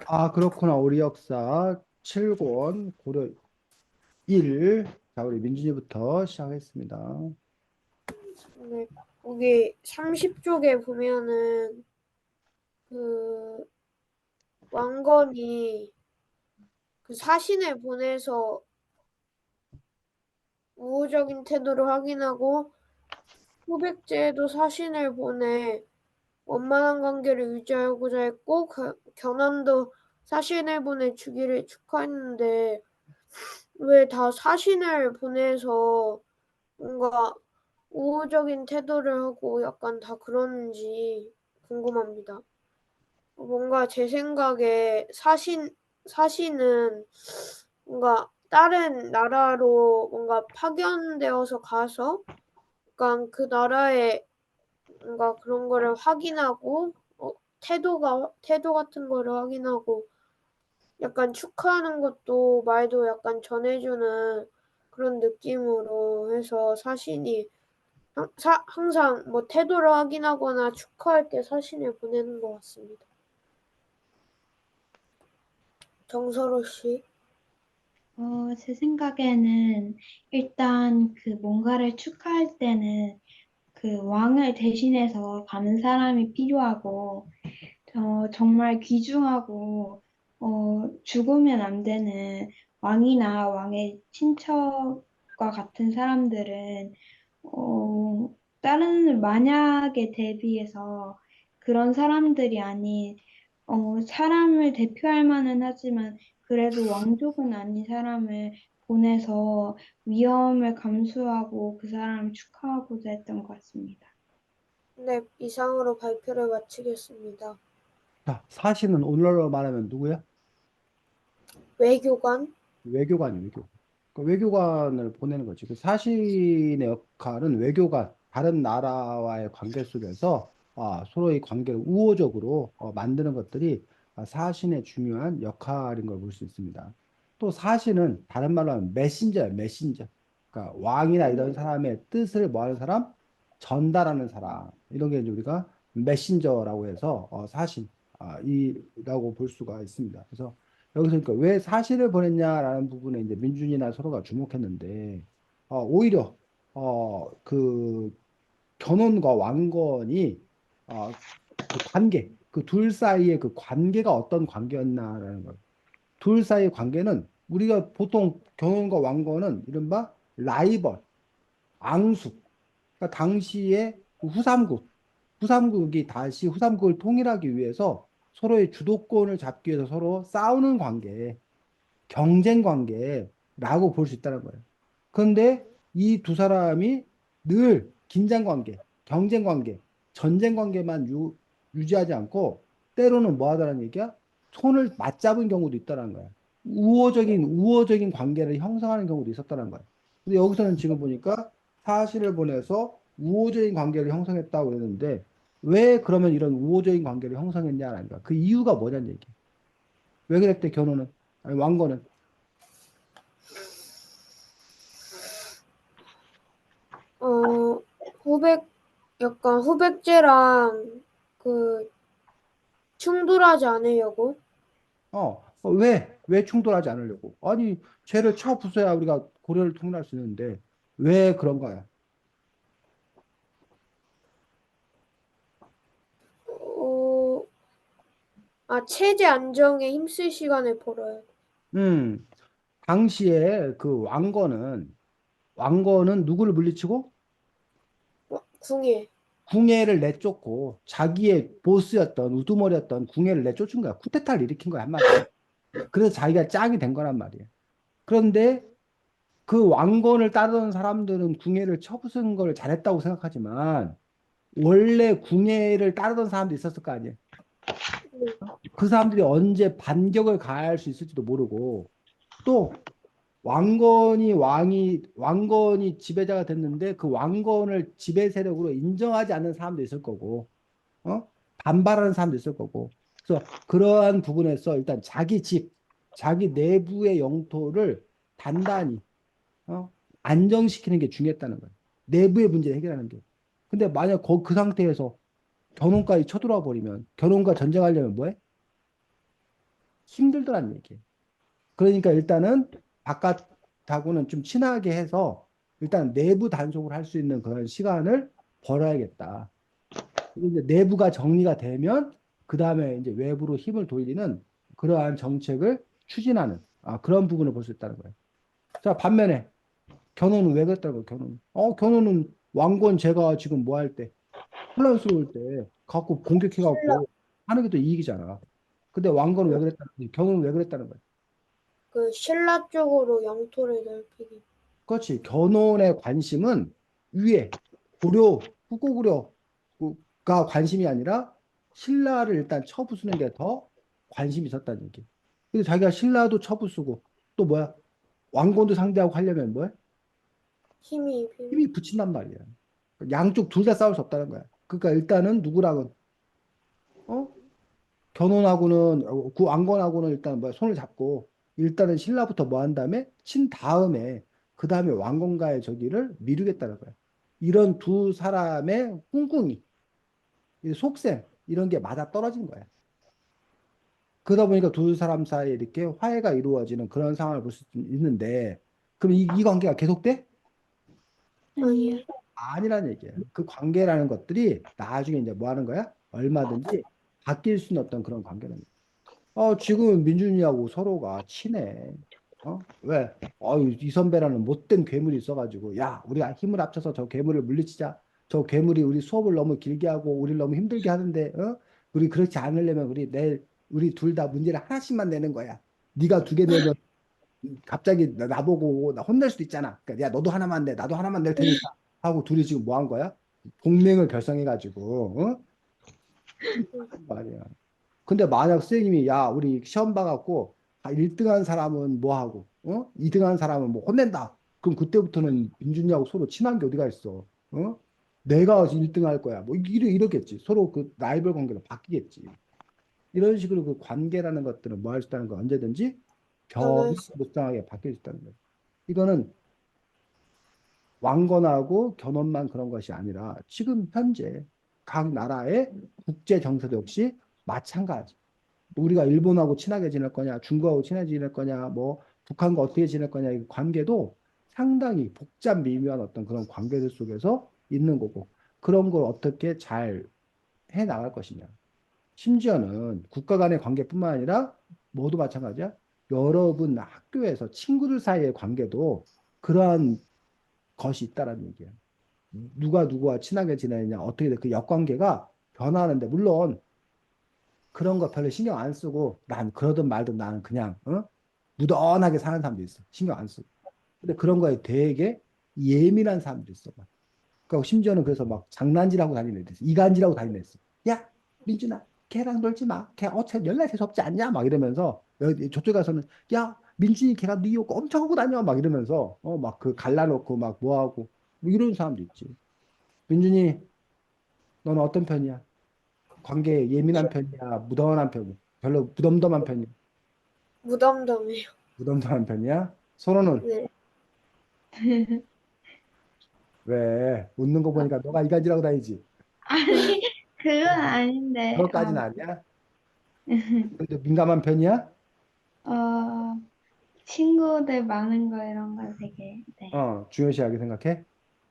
아, 그렇구나. 우리 역사 7권 고려 1. 자, 우리 민준이부터 시작하겠습니다. 네, 거기 30쪽에 보면은 그 왕건이 그 사신을 보내서 우호적인 태도를 확인하고 후백제에도 사신을 보내 원만한 관계를 유지하고자 했고 견훤도 사신을 보내 주기를 축하했는데 왜 다 사신을 보내서 뭔가 우호적인 태도를 하고 약간 다 그러는지 궁금합니다. 뭔가 제 생각에 사신은 뭔가 다른 나라로 뭔가 파견되어서 가서 약간 그 나라의 뭔가 그런 거를 확인하고 태도 같은 거를 확인하고 약간 축하하는 것도 말도 약간 전해주는 그런 느낌으로 해서 사신이 항상 뭐 태도를 확인하거나 축하할 때 사신을 보내는 것 같습니다. 정서로 씨. 제 생각에는 일단 그 뭔가를 축하할 때는 그 왕을 대신해서 가는 사람이 필요하고, 정말 귀중하고, 죽으면 안 되는 왕이나 왕의 친척과 같은 사람들은, 다른 만약에 대비해서 그런 사람들이 아닌, 사람을 대표할 만은 하지만 그래도 왕족은 아닌 사람을 보내서 위험을 감수하고 그 사람을 축하하고자 했던 것 같습니다. 네, 이상으로 발표를 마치겠습니다. 자, 사신은 오늘날로 말하면 누구야? 외교관? 외교관이 외교관. 그 외교관을 보내는 거지. 그 사신의 역할은 외교관, 다른 나라와의 관계 속에서 서로의 관계를 우호적으로 만드는 것들이 사신의 중요한 역할인 걸 볼 수 있습니다. 또 사신은 다른 말로 하면 메신저야, 메신저. 그러니까 왕이나 이런 사람의 뜻을 뭐 하는 사람? 전달하는 사람. 이런 게 이제 우리가 메신저라고 해서 사신, 이라고 볼 수가 있습니다. 그래서 여기서 그러니까 왜 사실을 보냈냐라는 부분에 이제 민준이나 서로가 주목했는데 오히려 그 견훤과 왕건이 그 관계 그 둘 사이의 그 관계가 어떤 관계였나라는 걸. 둘 사이의 관계는 우리가 보통 견훤과 왕건은 이른바 라이벌, 앙숙. 그러니까 당시에 그 후삼국이 다시 후삼국을 통일하기 위해서 서로의 주도권을 잡기 위해서 서로 싸우는 관계. 경쟁 관계라고 볼 수 있다는 거예요. 그런데 이 두 사람이 늘 긴장 관계, 경쟁 관계, 전쟁 관계만 유지하지 않고 때로는 뭐 하다는 얘기야? 손을 맞잡은 경우도 있다는 거야. 우호적인 관계를 형성하는 경우도 있었다는 거야. 근데 여기서는 지금 보니까 사실을 보내서 우호적인 관계를 형성했다고 그러는데 왜 그러면 이런 우호적인 관계를 형성했냐라는 거야. 그 이유가 뭐냐는 얘기. 왜 그랬대, 견호는? 아니, 왕건은? 어, 후백, 약간 후백제랑 그 충돌하지 않으려고? 왜 충돌하지 않으려고? 아니, 죄를 쳐 부숴야 우리가 고려를 통일할 수 있는데, 왜 그런가요? 어, 체제 안정에 힘쓸 시간을 벌어요. 음, 당시에 그 왕건은 누구를 물리치고? 궁예. 궁예를 내쫓고, 자기의 보스였던, 우두머리였던 궁예를 내쫓은 거야. 쿠데타를 일으킨 거야, 한마디로. 그래서 자기가 짱이 된 거란 말이야. 그런데 그 왕건을 따르던 사람들은 궁예를 쳐부순 걸 잘했다고 생각하지만, 원래 궁예를 따르던 사람도 있었을 거 아니에요. 그 사람들이 언제 반격을 가할 수 있을지도 모르고 또 왕건이 지배자가 됐는데 그 왕건을 지배 세력으로 인정하지 않는 사람도 있을 거고 반발하는 사람도 있을 거고 그래서 그러한 부분에서 일단 자기 내부의 영토를 단단히 어? 안정시키는 게 중요했다는 거예요. 내부의 문제를 해결하는 게. 근데 만약 그 상태에서 결혼까지 쳐들어와 버리면 결혼과 전쟁하려면 뭐해? 힘들더란 얘기예요. 그러니까 일단은 바깥하고는 좀 친하게 해서 일단 내부 단속을 할 수 있는 그런 시간을 벌어야겠다. 그리고 이제 내부가 정리가 되면 그 다음에 이제 외부로 힘을 돌리는 그러한 정책을 추진하는 그런 부분을 볼 수 있다는 거예요. 자, 반면에 견훤은 왜 그랬다고 견훤? 견훤은 왕건 제가 지금 뭐 할 때, 혼란스러울 때 갖고 신라 공격해갖고 하는 게 또 이익이잖아. 근데 왕건은 왜 그랬다는 거야? 견훤은 왜 그랬다는 거야? 그 신라 쪽으로 영토를 넓히기. 그렇지. 견훤의 관심은 위에 고려, 후고구려가 관심이 아니라 신라를 일단 쳐부수는 게 더 관심이 있었다는 얘기. 근데 자기가 신라도 쳐부수고 또 뭐야? 왕건도 상대하고 하려면 뭐야? 힘이 필요. 힘이 붙인단 말이야. 양쪽 둘 다 싸울 수 없다는 거야. 그러니까 일단은 누구랑은 어? 견훤하고는 그 왕건하고는 일단 뭐야? 손을 잡고 일단은 신라부터 뭐 한 다음에 친 다음에 그 다음에 왕건과의 저기를 미루겠다는 거야. 이런 두 사람의 꿍꿍이, 이 속셈 이런 게 맞아 떨어진 거야. 그러다 보니까 두 사람 사이에 이렇게 화해가 이루어지는 그런 상황을 볼 수 있는데 그럼 이 관계가 계속돼? 아니요. 아니요. 아니라는 얘기예요. 그 관계라는 것들이 나중에 이제 뭐 하는 거야? 얼마든지 바뀔 수 있는 어떤 그런 관계는. 지금 민준이하고 서로가 친해. 왜? 이 선배라는 못된 괴물이 있어가지고, 야, 우리가 힘을 합쳐서 저 괴물을 물리치자. 저 괴물이 우리 수업을 너무 길게 하고, 우리를 너무 힘들게 하는데, 우리 그렇지 않으려면 우리 둘 다 문제를 하나씩만 내는 거야. 네가 두 개 내면 갑자기 나보고 나 혼낼 수도 있잖아. 그러니까 야, 너도 하나만 내, 나도 하나만 낼 테니까 하고 둘이 지금 뭐 한 거야? 동맹을 결성해가지고, 말이야. 근데 만약 선생님이 야 우리 시험 봐갖고 1등한 사람은 뭐 하고 2등한 사람은 뭐 혼낸다. 그럼 그때부터는 민준이하고 서로 친한 게 어디가 있어? 내가 1등 할 거야. 뭐 이러겠지. 서로 그 라이벌 관계로 바뀌겠지. 이런 식으로 그 관계라는 것들은 뭐 할 수 있다는 거 언제든지 변할 수. 변화무쌍하게 바뀔 수 있다는 거예요. 이거는 왕건하고 견훤만 그런 것이 아니라 지금 현재 각 나라의 국제 정세도 역시 마찬가지. 우리가 일본하고 친하게 지낼 거냐, 중국하고 친하게 지낼 거냐, 뭐 북한과 어떻게 지낼 거냐 이 관계도 상당히 복잡 미묘한 어떤 그런 관계들 속에서 있는 거고 그런 걸 어떻게 잘 해 나갈 것이냐. 심지어는 국가 간의 관계뿐만 아니라 모두 마찬가지야. 여러분 학교에서 친구들 사이의 관계도 그러한 것이 있다라는 얘기야. 누가 누구와 친하게 지내느냐, 어떻게 돼, 그 역관계가 변화하는데 물론 그런 거 별로 신경 안 쓰고 난 그러든 말든 나는 그냥 무던하게 사는 사람도 있어. 신경 안 쓰고. 근데 그런 거에 되게 예민한 사람도 있어. 막. 그러니까 심지어는 그래서 막 장난질하고 다니는 애들 있어. 이간질하고 다니는 애 있어. 야, 민준아, 걔랑 놀지 마. 걔 어차피 연락 재수 없지 않냐? 막 이러면서 여기 저쪽 가서는 야, 민준이 걔가 네 욕 엄청 하고 다녀. 막 이러면서 막 그 갈라놓고 막 뭐하고 뭐 이런 사람도 있지. 민준이, 너는 어떤 편이야? 관계에 예민한 편이야? 무던한 편이야? 별로 무덤덤한 편이야? 무덤덤해요. 무덤덤한 편이야? 서로는 네. 왜 웃는 거 보니까 너가 이간질하고 다니지? 아니, 그건 아닌데, 그것까지는 아니야? 근데 민감한 편이야? 어, 친구들 많은 거 이런 거 되게, 네, 중요시하게 생각해?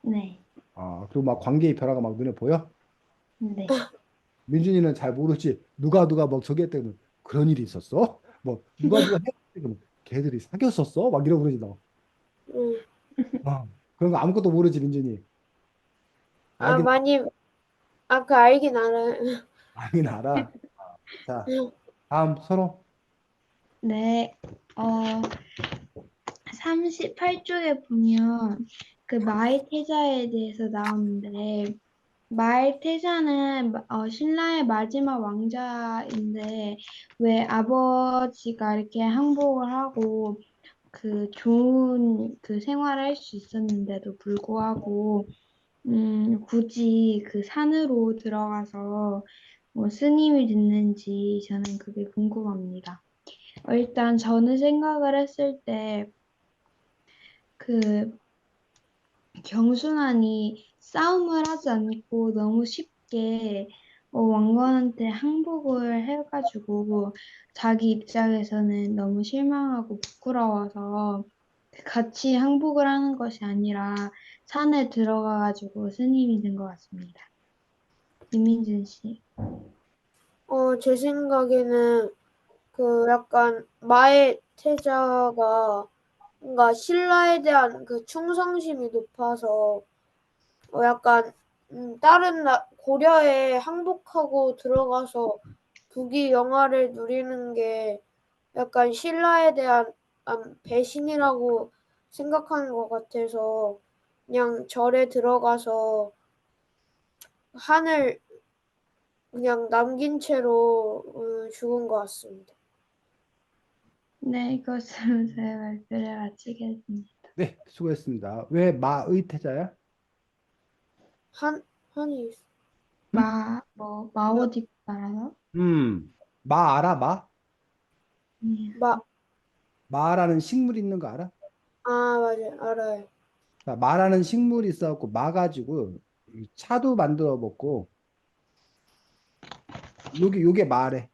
네, 그리고 막 관계의 변화가 막 눈에 보여? 네. 민준이는 잘 모르지. 누가 뭐 저기 했더니 그런 일이 있었어? 뭐 누가 했더니 걔들이 사귀었었어? 막 이러고 그러지 너. 음. 그런 거 아무것도 모르지 민준이. 아, 알긴 많이, 그 알긴 알아요. 알긴 알아. 자, 다음 서로. 네, 어, 38쪽에 보면 그 마을태자에 대해서 나오는데, 마을태자는 신라의 마지막 왕자인데, 왜 아버지가 이렇게 항복을 하고 그 좋은 그 생활을 할 수 있었는데도 불구하고, 굳이 그 산으로 들어가서 뭐 스님이 됐는지 저는 그게 궁금합니다. 일단 저는 생각을 했을 때 그 경순환이 싸움을 하지 않고 너무 쉽게 왕건한테 항복을 해가지고 자기 입장에서는 너무 실망하고 부끄러워서 같이 항복을 하는 것이 아니라 산에 들어가가지고 스님이 된 것 같습니다. 이민준 씨. 제 생각에는 그 약간 마의 태자가 뭔가 신라에 대한 그 충성심이 높아서 약간 다른 고려에 항복하고 들어가서 부귀 영화를 누리는 게 약간 신라에 대한 배신이라고 생각하는 것 같아서 그냥 절에 들어가서 한을 그냥 남긴 채로 죽은 것 같습니다. 네, 이것으로 제 발표를 마치겠습니다. 네, 수고했습니다. 왜 마의 태자야? 한 한이 마오디 말아서? 음, 마 알아? 마? 네. 마, 마라는 식물 있는 거 알아? 맞아요. 알아요. 자, 마라는 식물이 있어갖고 마 가지고 이 차도 만들어 먹고 요게 마래.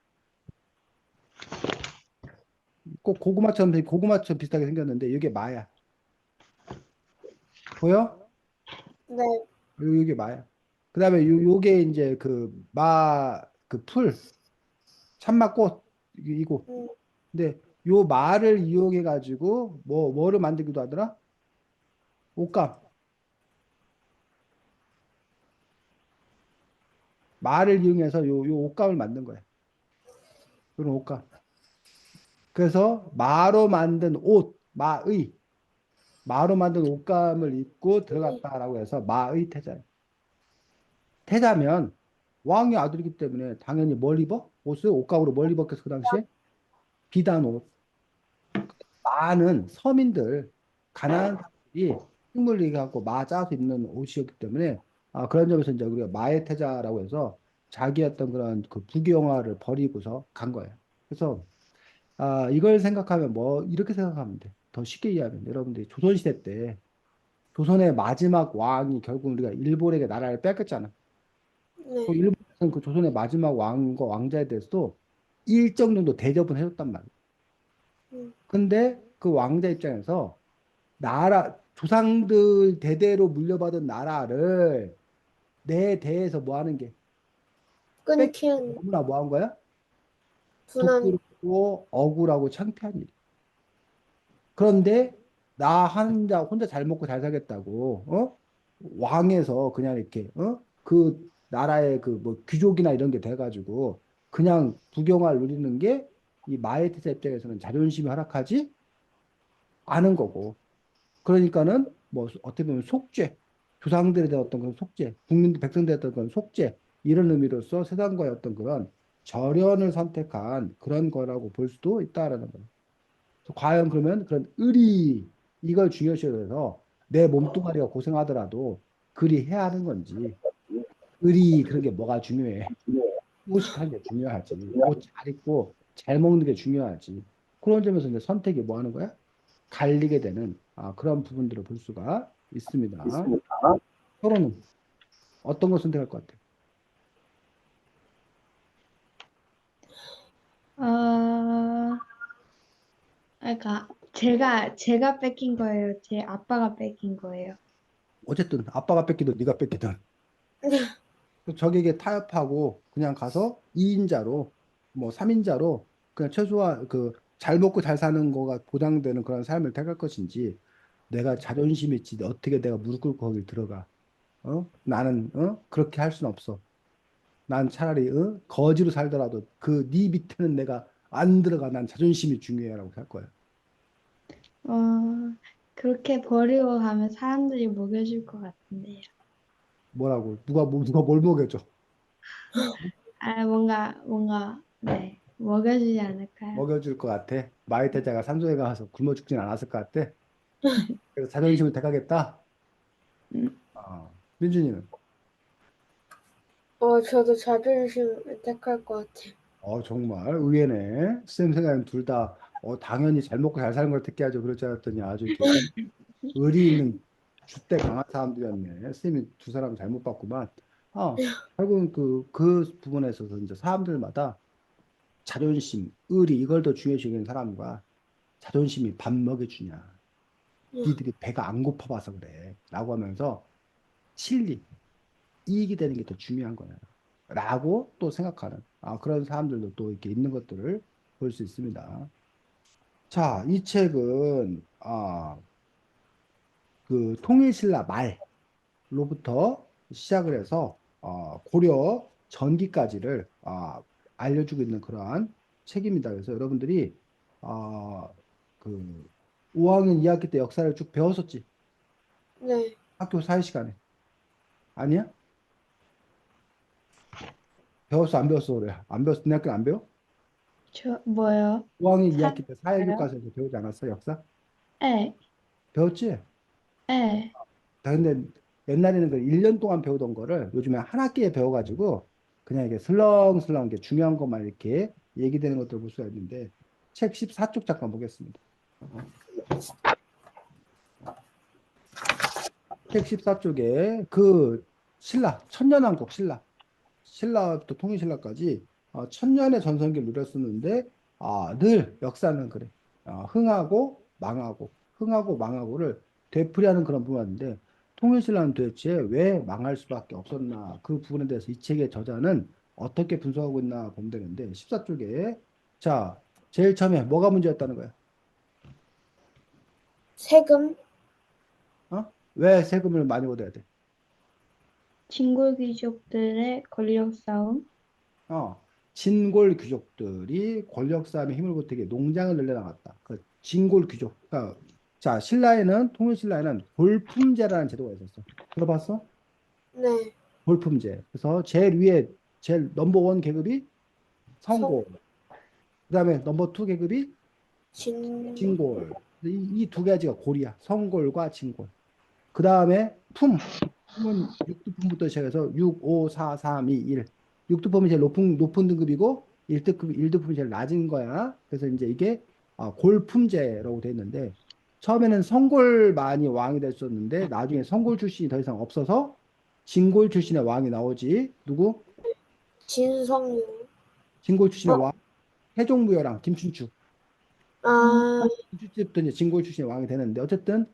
꼭 고구마처럼 비슷하게 생겼는데 이게 마야. 보여? 네. 요게 마야. 그다음에 요게 이제 그 마 그 풀, 참마꽃 이거. 음, 근데 요 마를 이용해 가지고 뭐를 만들기도 하더라? 옷감. 마를 이용해서 요 옷감을 만든 거야. 그런 옷감. 그래서 마로 만든 옷감을 입고 들어갔다라고 해서 마의 태자. 태자면 왕의 아들이기 때문에 당연히 뭘 입어? 옷을 옷감으로 뭘 입었겠어 그 당시에? 비단 옷. 많은 서민들 가난한 사람들이 흙물리게 갖고 마 짜서 입는 옷이었기 때문에 그런 점에서 이제 우리가 마의 태자라고 해서 자기 어떤 그런 그 부귀영화를 버리고서 간 거예요. 그래서 이걸 생각하면 뭐 이렇게 생각하면 돼. 더 쉽게 이해하면 여러분들이 조선시대 때 조선의 마지막 왕이 결국 우리가 일본에게 나라를 뺏겼잖아. 그 네. 일본에서는 그 조선의 마지막 왕과 왕자에 대해서도 일정 정도 대접은 해줬단 말이야. 음, 근데 그 왕자 입장에서 조상들 대대로 물려받은 나라를 내 대에서 뭐 하는 게 뺏기 끊기는 너무나 뭐 한 거야? 분한 부끄럽고 억울하고 창피한 일. 그런데 나 혼자 잘 먹고 잘 살겠다고 왕에서 그냥 이렇게 그 나라의 그 뭐 귀족이나 이런 게 돼가지고 그냥 부경화를 누리는 게 이 마에테사 입장에서는 자존심이 허락하지 않은 거고 그러니까는 뭐 어떻게 보면 속죄 조상들에 대한 어떤 그런 속죄 국민들 백성들에 대한 그런 속죄 이런 의미로서 세상과의 어떤 그런 절연을 선택한 그런 거라고 볼 수도 있다라는 거예요. 과연 그러면 그런 의리 이걸 중요시해서 내 몸뚱아리가 고생하더라도 그리 해야 하는 건지 의리 그런 게 뭐가 중요해? 소식하는 게 중요하지. 옷 잘 입고 잘 먹는 게 중요하지. 그런 점에서 이제 선택이 뭐 하는 거야? 갈리게 되는 그런 부분들을 볼 수가 있습니다. 서로는 어떤 걸 선택할 것 같아? 어, 그러니까 제가 뺏긴 거예요. 제 아빠가 뺏긴 거예요. 어쨌든 아빠가 뺏기든 네가 뺏기든 적에게 타협하고 그냥 가서 2인자로 뭐 3인자로 그냥 최소한 그 잘 먹고 잘 사는 거가 보장되는 그런 삶을 택할 것인지 내가 자존심이 있지 어떻게 내가 무릎 꿇고 거기 들어가 나는 그렇게 할 수는 없어 난 차라리 거지로 살더라도 그 네 밑에는 내가 안 들어가 난 자존심이 중요해라고 할 거야 어, 그렇게 버리고 가면 사람들이 먹여줄 것 같은데요. 뭐라고 누가 뭘 먹여줘 네, 먹여주지 않을까요? 먹여줄 것 같아 마이태자가 산소에 가서 굶어 죽진 않았을 것 같아 그래서 자존심을 택하겠다 음, 민준이는 저도 자존심 택할 것 같아요. 정말 의외네. 쌤 생각엔 둘 다, 당연히 잘 먹고 잘 사는 걸 택해야죠. 그렇지 않았더니 아주 이렇게 의리 있는 줏대 강한 사람들이었네. 쌤이 두 사람 잘못 봤구만. 결국은 그 부분에 있어서 이제 사람들마다 자존심, 의리, 이걸 더 중요시 여기는 사람과 자존심이 밥 먹여주냐. 니들이 배가 안 고파봐서 그래. 라고 하면서 진리, 이익이 되는 게 더 중요한 거야. 라고 또 생각하는 그런 사람들도 또 이렇게 있는 것들을 볼 수 있습니다. 자, 이 책은 그 통일신라 말로부터 시작을 해서 고려 전기까지를 알려주고 있는 그러한 책입니다. 그래서 여러분들이 그 5학년 2학기 때 역사를 쭉 배웠었지. 네. 학교 사회 시간에. 아니야? 배웠어, 안 배웠어, 그래. 안 배웠어. 내 학교는 안 배워? 저, 뭐요? 5학년 사요? 2학기 때 사회교과서에서 배우지 않았어, 역사? 네, 배웠지? 네. 근데 옛날에는 그 1년 동안 배우던 거를 요즘에 한 학기에 배워가지고 그냥 이게 슬렁슬렁 이게 중요한 것만 이렇게 얘기되는 것들을 볼 수가 있는데 책 14쪽 잠깐 보겠습니다. 책 14쪽에 그 천년왕국 신라부터 통일신라까지 천년의 전성기를 누렸었는데 늘 역사는 그래. 흥하고 망하고를 되풀이하는 그런 부분인데 통일신라는 도대체 왜 망할 수밖에 없었나 그 부분에 대해서 이 책의 저자는 어떻게 분석하고 있나 보면 되는데 14쪽에 자 제일 처음에 뭐가 문제였다는 거야? 세금? 왜 세금을 많이 걷어야 돼? 진골 귀족들의 권력 싸움. 어, 진골 귀족들이 권력 싸움에 힘을 보태게 농장을 늘려나갔다. 그 진골 귀족. 자, 통일신라에는 골품제라는 제도가 있었어. 들어봤어? 네. 골품제. 그래서 제일 위에 제일 넘버원 계급이 성골. 그다음에 넘버2 계급이 진, 진골. 이 두 가지가 골이야. 성골과 진골. 그다음에 품은 육두품부터 시작해서 6, 5, 4, 3, 2, 1. 육두품이 제일 높은 등급이고 1등급이 제일 낮은 거야. 그래서 이제 이게 골품제라고 돼 있는데 처음에는 성골만이 왕이 됐었는데 나중에 성골 출신이 더 이상 없어서 진골 출신의 왕이 나오지. 누구? 진성류. 진골 출신의 어, 왕 태종무열랑 김춘추. 아, 김춘추부터 이제 진골 출신의 왕이 되는데 어쨌든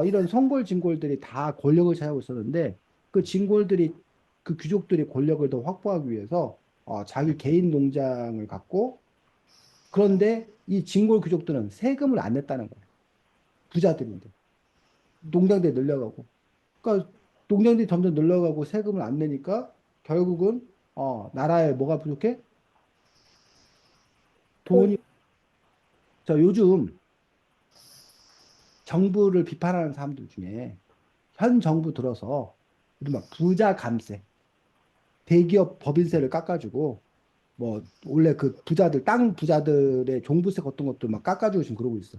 이런 성골 진골들이 다 권력을 차지하고 있었는데 그 진골들이 그 귀족들이 권력을 더 확보하기 위해서 자기 개인 농장을 갖고 그런데 이 진골 귀족들은 세금을 안 냈다는 거예요. 부자들인데 농장들이 늘려가고 그러니까 농장들이 점점 늘려가고 세금을 안 내니까 결국은 나라에 뭐가 부족해? 돈이. 돈. 자 요즘 정부를 비판하는 사람들 중에 현 정부 들어서 이른바 부자 감세, 대기업 법인세를 깎아주고 뭐 원래 그 부자들 땅 부자들의 종부세 같은 것도 막 깎아주고 지금 그러고 있어.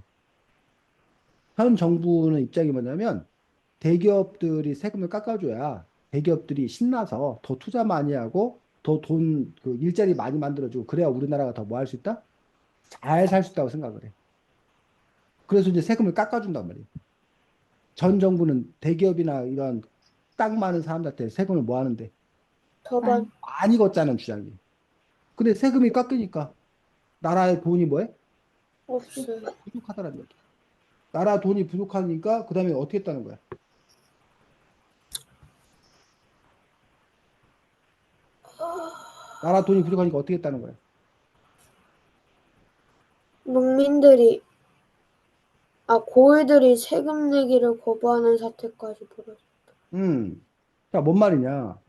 현 정부는 입장이 뭐냐면 대기업들이 세금을 깎아줘야 대기업들이 신나서 더 투자 많이 하고 더 그 일자리 많이 만들어주고 그래야 우리나라가 더 뭐 할 수 있다? 잘 살 수 있다고 생각을 해. 그래서 이제 세금을 깎아준단 말이에요. 전 정부는 대기업이나 이런 땅 많은 사람들한테 세금을 뭐 하는데 아니, 더반. 많이 걷자는 주장이에요. 근데 세금이 깎이니까 나라의 돈이 뭐해? 없어요. 부족하다는 얘기. 나라 돈이 부족하니까 그 다음에 어떻게 했다는 거야? 나라 돈이 부족하니까 어떻게 했다는 거야? 농민들이, 고을들이 세금 내기를 거부하는 사태까지 벌어졌어요. 자, 뭔 말이냐?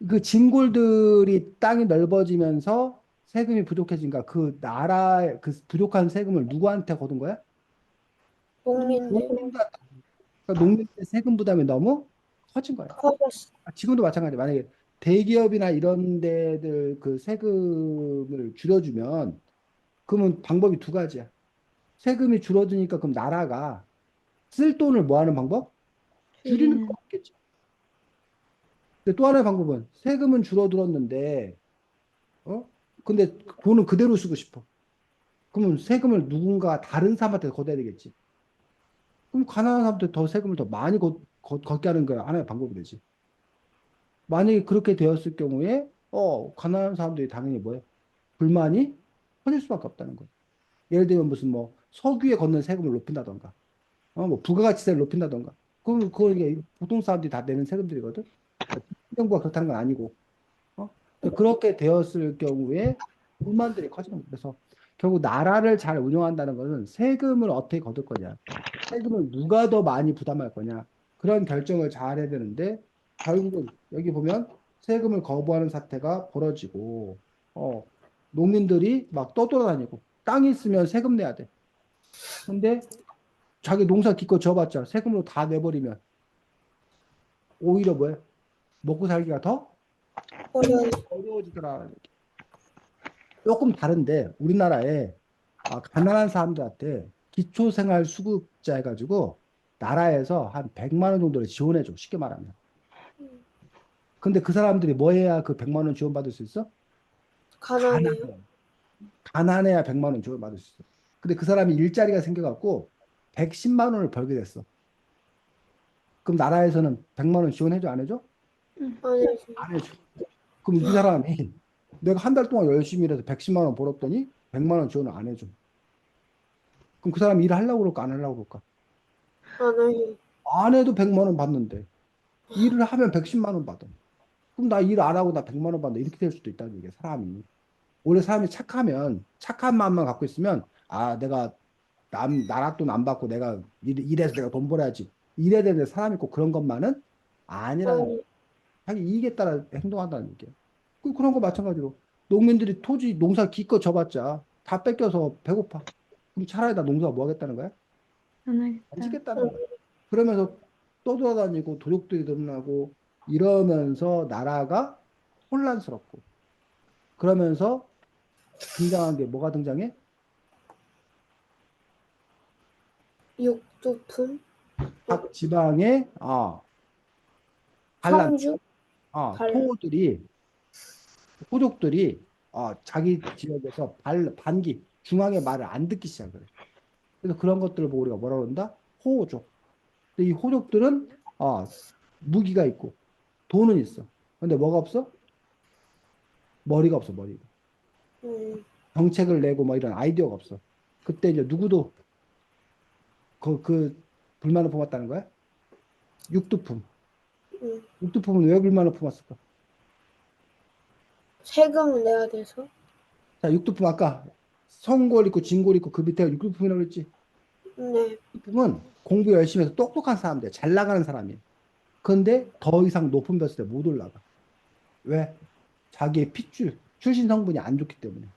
그 진골들이 땅이 넓어지면서 세금이 부족해지니까 그 나라의 그 부족한 세금을 누구한테 거둔 거야? 농민들. 농민들한테. 그러니까 농민들의 세금 부담이 너무 커진 거야. 커졌어. 지금도 마찬가지. 만약에 대기업이나 이런 데들 그 세금을 줄여주면 그러면 방법이 두 가지야. 세금이 줄어드니까 그럼 나라가 쓸 돈을 뭐 하는 방법? 줄이는 거 줄이는. 없겠지. 근데 또 하나의 방법은 세금은 줄어들었는데, 근데 돈은 그대로 쓰고 싶어. 그러면 세금을 누군가 다른 사람한테 걷어야 되겠지. 그럼 가난한 사람한테 더 세금을 더 많이 걷게 하는 거야. 하나의 방법이 되지. 만약에 그렇게 되었을 경우에 가난한 사람들이 당연히 뭐예요? 불만이 커질 수밖에 없다는 거예요. 예를 들면 무슨 뭐 석유에 걷는 세금을 높인다던가, 뭐 부가가치세를 높인다던가. 그럼 그거 이게 보통 사람들이 다 내는 세금들이거든. 정부가 그렇다는 건 아니고. 그렇게 되었을 경우에 불만들이 커지는 거예요. 그래서 결국 나라를 잘 운영한다는 것은 세금을 어떻게 거둘 거냐, 세금을 누가 더 많이 부담할 거냐, 그런 결정을 잘 해야 되는데 결국은 여기 보면 세금을 거부하는 사태가 벌어지고 농민들이 막 떠돌아다니고 땅이 있으면 세금 내야 돼. 근데 자기 농사 기껏 져봤자 세금으로 다 내버리면 오히려 뭐야? 먹고 살기가 더 어려워. 어려워지더라. 조금 다른데 우리나라에 가난한 사람들한테 기초생활수급자 해가지고 나라에서 한 100만 원 정도를 지원해줘. 쉽게 말하면. 근데 그 사람들이 뭐 해야 그 100만 원 지원받을 수 있어? 가난해요. 가난해. 가난해야 100만 원 지원받을 수 있어. 근데 그 사람이 일자리가 생겨갖고 110만 원을 벌게 됐어. 그럼 나라에서는 100만 원 지원해줘, 안 해줘? 아니, 안 해줘. 그럼 이 사람이 내가 한 달 동안 열심히 일해서 110만 원 벌었더니 100만 원 지원을 안 해줘. 그럼 그 사람이 일을 하려고 그럴까, 안 하려고 그럴까? 아니, 안 해도 100만 원 받는데 일을 하면 110만 원 받아. 그럼 나 일 안 하고 나 100만 원 받는다. 이렇게 될 수도 있다는 얘기야, 사람이. 원래 사람이 착하면, 착한 마음만 갖고 있으면, 내가 나라 돈 안 받고 내가 일해서 내가 돈 벌어야지. 이래야 되는데 사람이 꼭 그런 것만은 아니라는 거야. 아니, 자기 이익에 따라 행동한다는 얘기야. 그런 거 마찬가지로. 농민들이 토지, 농사 기껏 져봤자 다 뺏겨서 배고파. 그럼 차라리 나 농사 뭐 하겠다는 거야? 안 안 하겠다. 짓겠다는 거야. 그러면서 떠돌아다니고 도둑들이 늘어나고 이러면서 나라가 혼란스럽고 그러면서 등장한 게 뭐가 등장해? 육두품, 각 지방의 반란, 성주, 반란. 호족들이 자기 지역에서 반기 중앙의 말을 안 듣기 시작을 해. 그래서 그런 것들을 보고 우리가 뭐라 그런다? 호족. 근데 이 호족들은 무기가 있고 돈은 있어. 근데 뭐가 없어? 머리가 없어, 머리가. 정책을 내고 뭐 이런 아이디어가 없어. 그때 이제 누구도 그 불만을 품었다는 거야? 육두품. 육두품은 왜 불만을 품었을까? 세금을 내야 돼서. 자, 육두품 아까 성골 있고 진골 있고 그 밑에가 육두품이라고 그랬지. 네, 육두품은 공부 열심히 해서 똑똑한 사람들, 잘 나가는 사람이야. 그런데 더 이상 높은 벼슬에 못 올라가. 왜? 자기의 출신 성분이 안 좋기 때문에.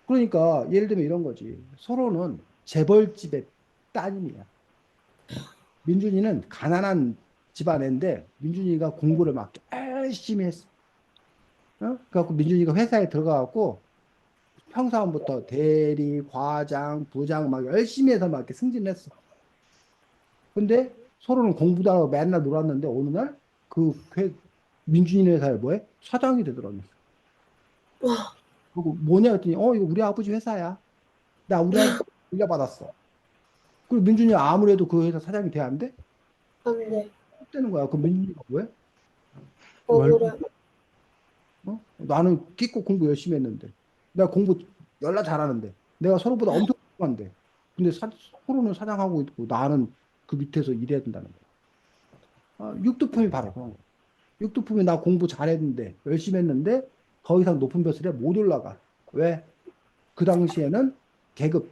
그러니까 예를 들면 이런 거지. 서로는 재벌집의 따님이야. 민준이는 가난한 집안인데 민준이가 공부를 막 열심히 했어. 그래갖고 민준이가 회사에 들어가갖고 평사원부터 대리, 과장, 부장 막 열심히 해서 막 이렇게 승진했어. 근데 서로는 공부도 안 하고 맨날 놀았는데 어느 날 민준이네 회사에 뭐해? 사장이 되더라고. 와, 그리고 뭐냐 했더니 이거 우리 아버지 회사야. 나 우리 아버지 물려받았어. 그리고 민준이 아무래도 그 회사 사장이 돼야 안 돼? 안 돼. 되는 거야. 그럼 민준이가 왜? 억울해. 나는 끼고 공부 열심히 했는데. 내가 공부 열나 잘하는데. 내가 서로보다 엄청 똑똑한데. 근데 서로는 사장하고 있고 나는 그 밑에서 일해야 된다는 거야. 육두품이 바로 그런 거야. 육두품이 나 공부 잘했는데 열심히 했는데 더 이상 높은 벼슬에 못 올라가. 왜? 그 당시에는 계급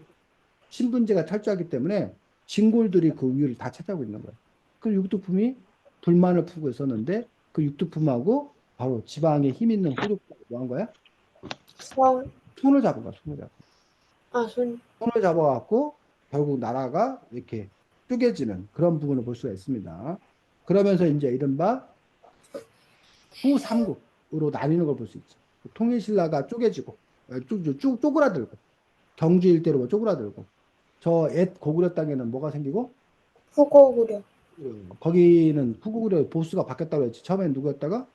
신분제가 탈주하기 때문에 진골들이 그 위를 다 차지하고 있는 거야. 그 육두품이 불만을 품고 있었는데 그 육두품하고 바로 지방에 힘 있는 호족들이 뭐 한 거야? 성, 손을 잡은 거야, 손을 잡은 거야. 손, 손을 잡아갖고 결국 나라가 이렇게 쪼개지는 그런 부분을 볼 수가 있습니다. 그러면서 이제 이른바 후삼국으로 나뉘는 걸 볼 수 있죠. 통일신라가 쪼개지고 쭉 쪼그라들고 경주 일대로 뭐 쪼그라들고 저 옛 고구려 땅에는 뭐가 생기고 후고구려, 거기는 후고구려 보수가 바뀌었다고 했지. 처음엔 누구였다가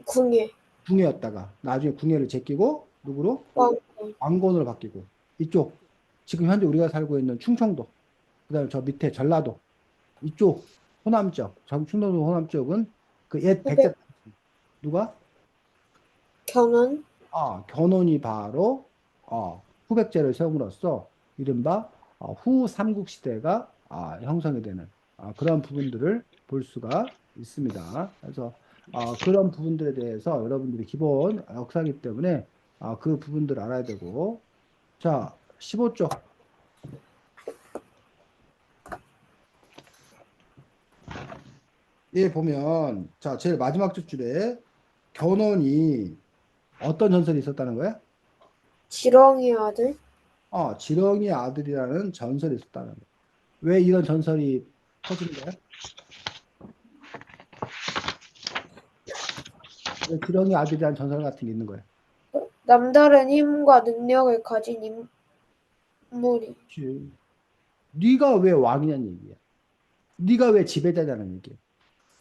궁예, 궁예였다가 나중에 궁예를 제끼고 누구로 왕권, 왕건으로 바뀌고 이쪽 지금 현재 우리가 살고 있는 충청도 그다음에 저 밑에 전라도 이쪽 호남 지역, 충청도 호남 지역은 그 옛 백제 후백 누가? 견훤 견훤이 바로 후백제를 세움으로써 이른바 후 삼국시대가 형성이 되는 그런 부분들을 볼 수가 있습니다. 그래서 그런 부분들에 대해서 여러분들이 기본 역사이기 때문에 그 부분들을 알아야 되고 자 15쪽 예 보면 자 제일 마지막 줄에 견훤이 어떤 전설이 있었다는 거야? 지렁이 아들 지렁이 아들이라는 전설이 있었다는 거야. 왜 이런 전설이 퍼지는 거야? 왜 지렁이 아들이라는 전설 같은 게 있는 거야? 남다른 힘과 능력을 가진 인물이 그치. 네가 왜 왕이냐는 얘기야. 네가 왜 지배자냐는 얘기야.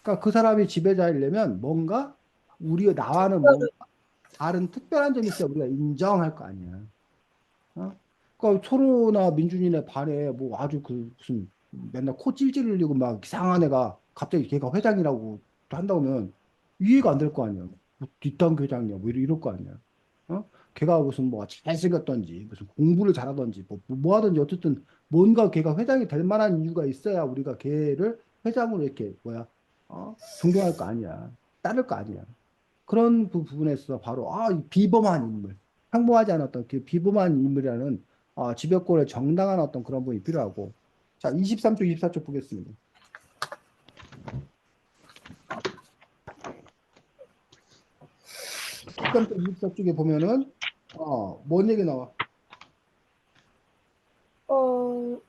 그러니까 그 사람이 지배자이려면 뭔가 우리가 나와는 뭔가 다른 특별한 점이 있어야 우리가 인정할 거 아니야. 어? 그러니까 초로나 민준이네 반에 뭐 아주 그 무슨 맨날 코 찔찔 흘리고 막 이상한 애가 갑자기 걔가 회장이라고 한다면 이해가 안 될 거 아니야. 뭐 뒷담 회장이야. 뭐 이럴 거 아니야. 어? 걔가 무슨 뭐 잘생겼던지 무슨 공부를 잘하던지 뭐 하든지 어쨌든 뭔가 걔가 회장이 될 만한 이유가 있어야 우리가 걔를 회장으로 이렇게 뭐야 존경할 거 아니야. 따를 거 아니야. 그런 부분에서 바로 이 비범한 인물, 평범하지 않았던 그 비범한 인물이라는 지배권의 정당한 어떤 그런 부분이 필요하고 자 23쪽 24쪽 보겠습니다. 23쪽 24쪽에 보면은 뭔 얘기 나와? 어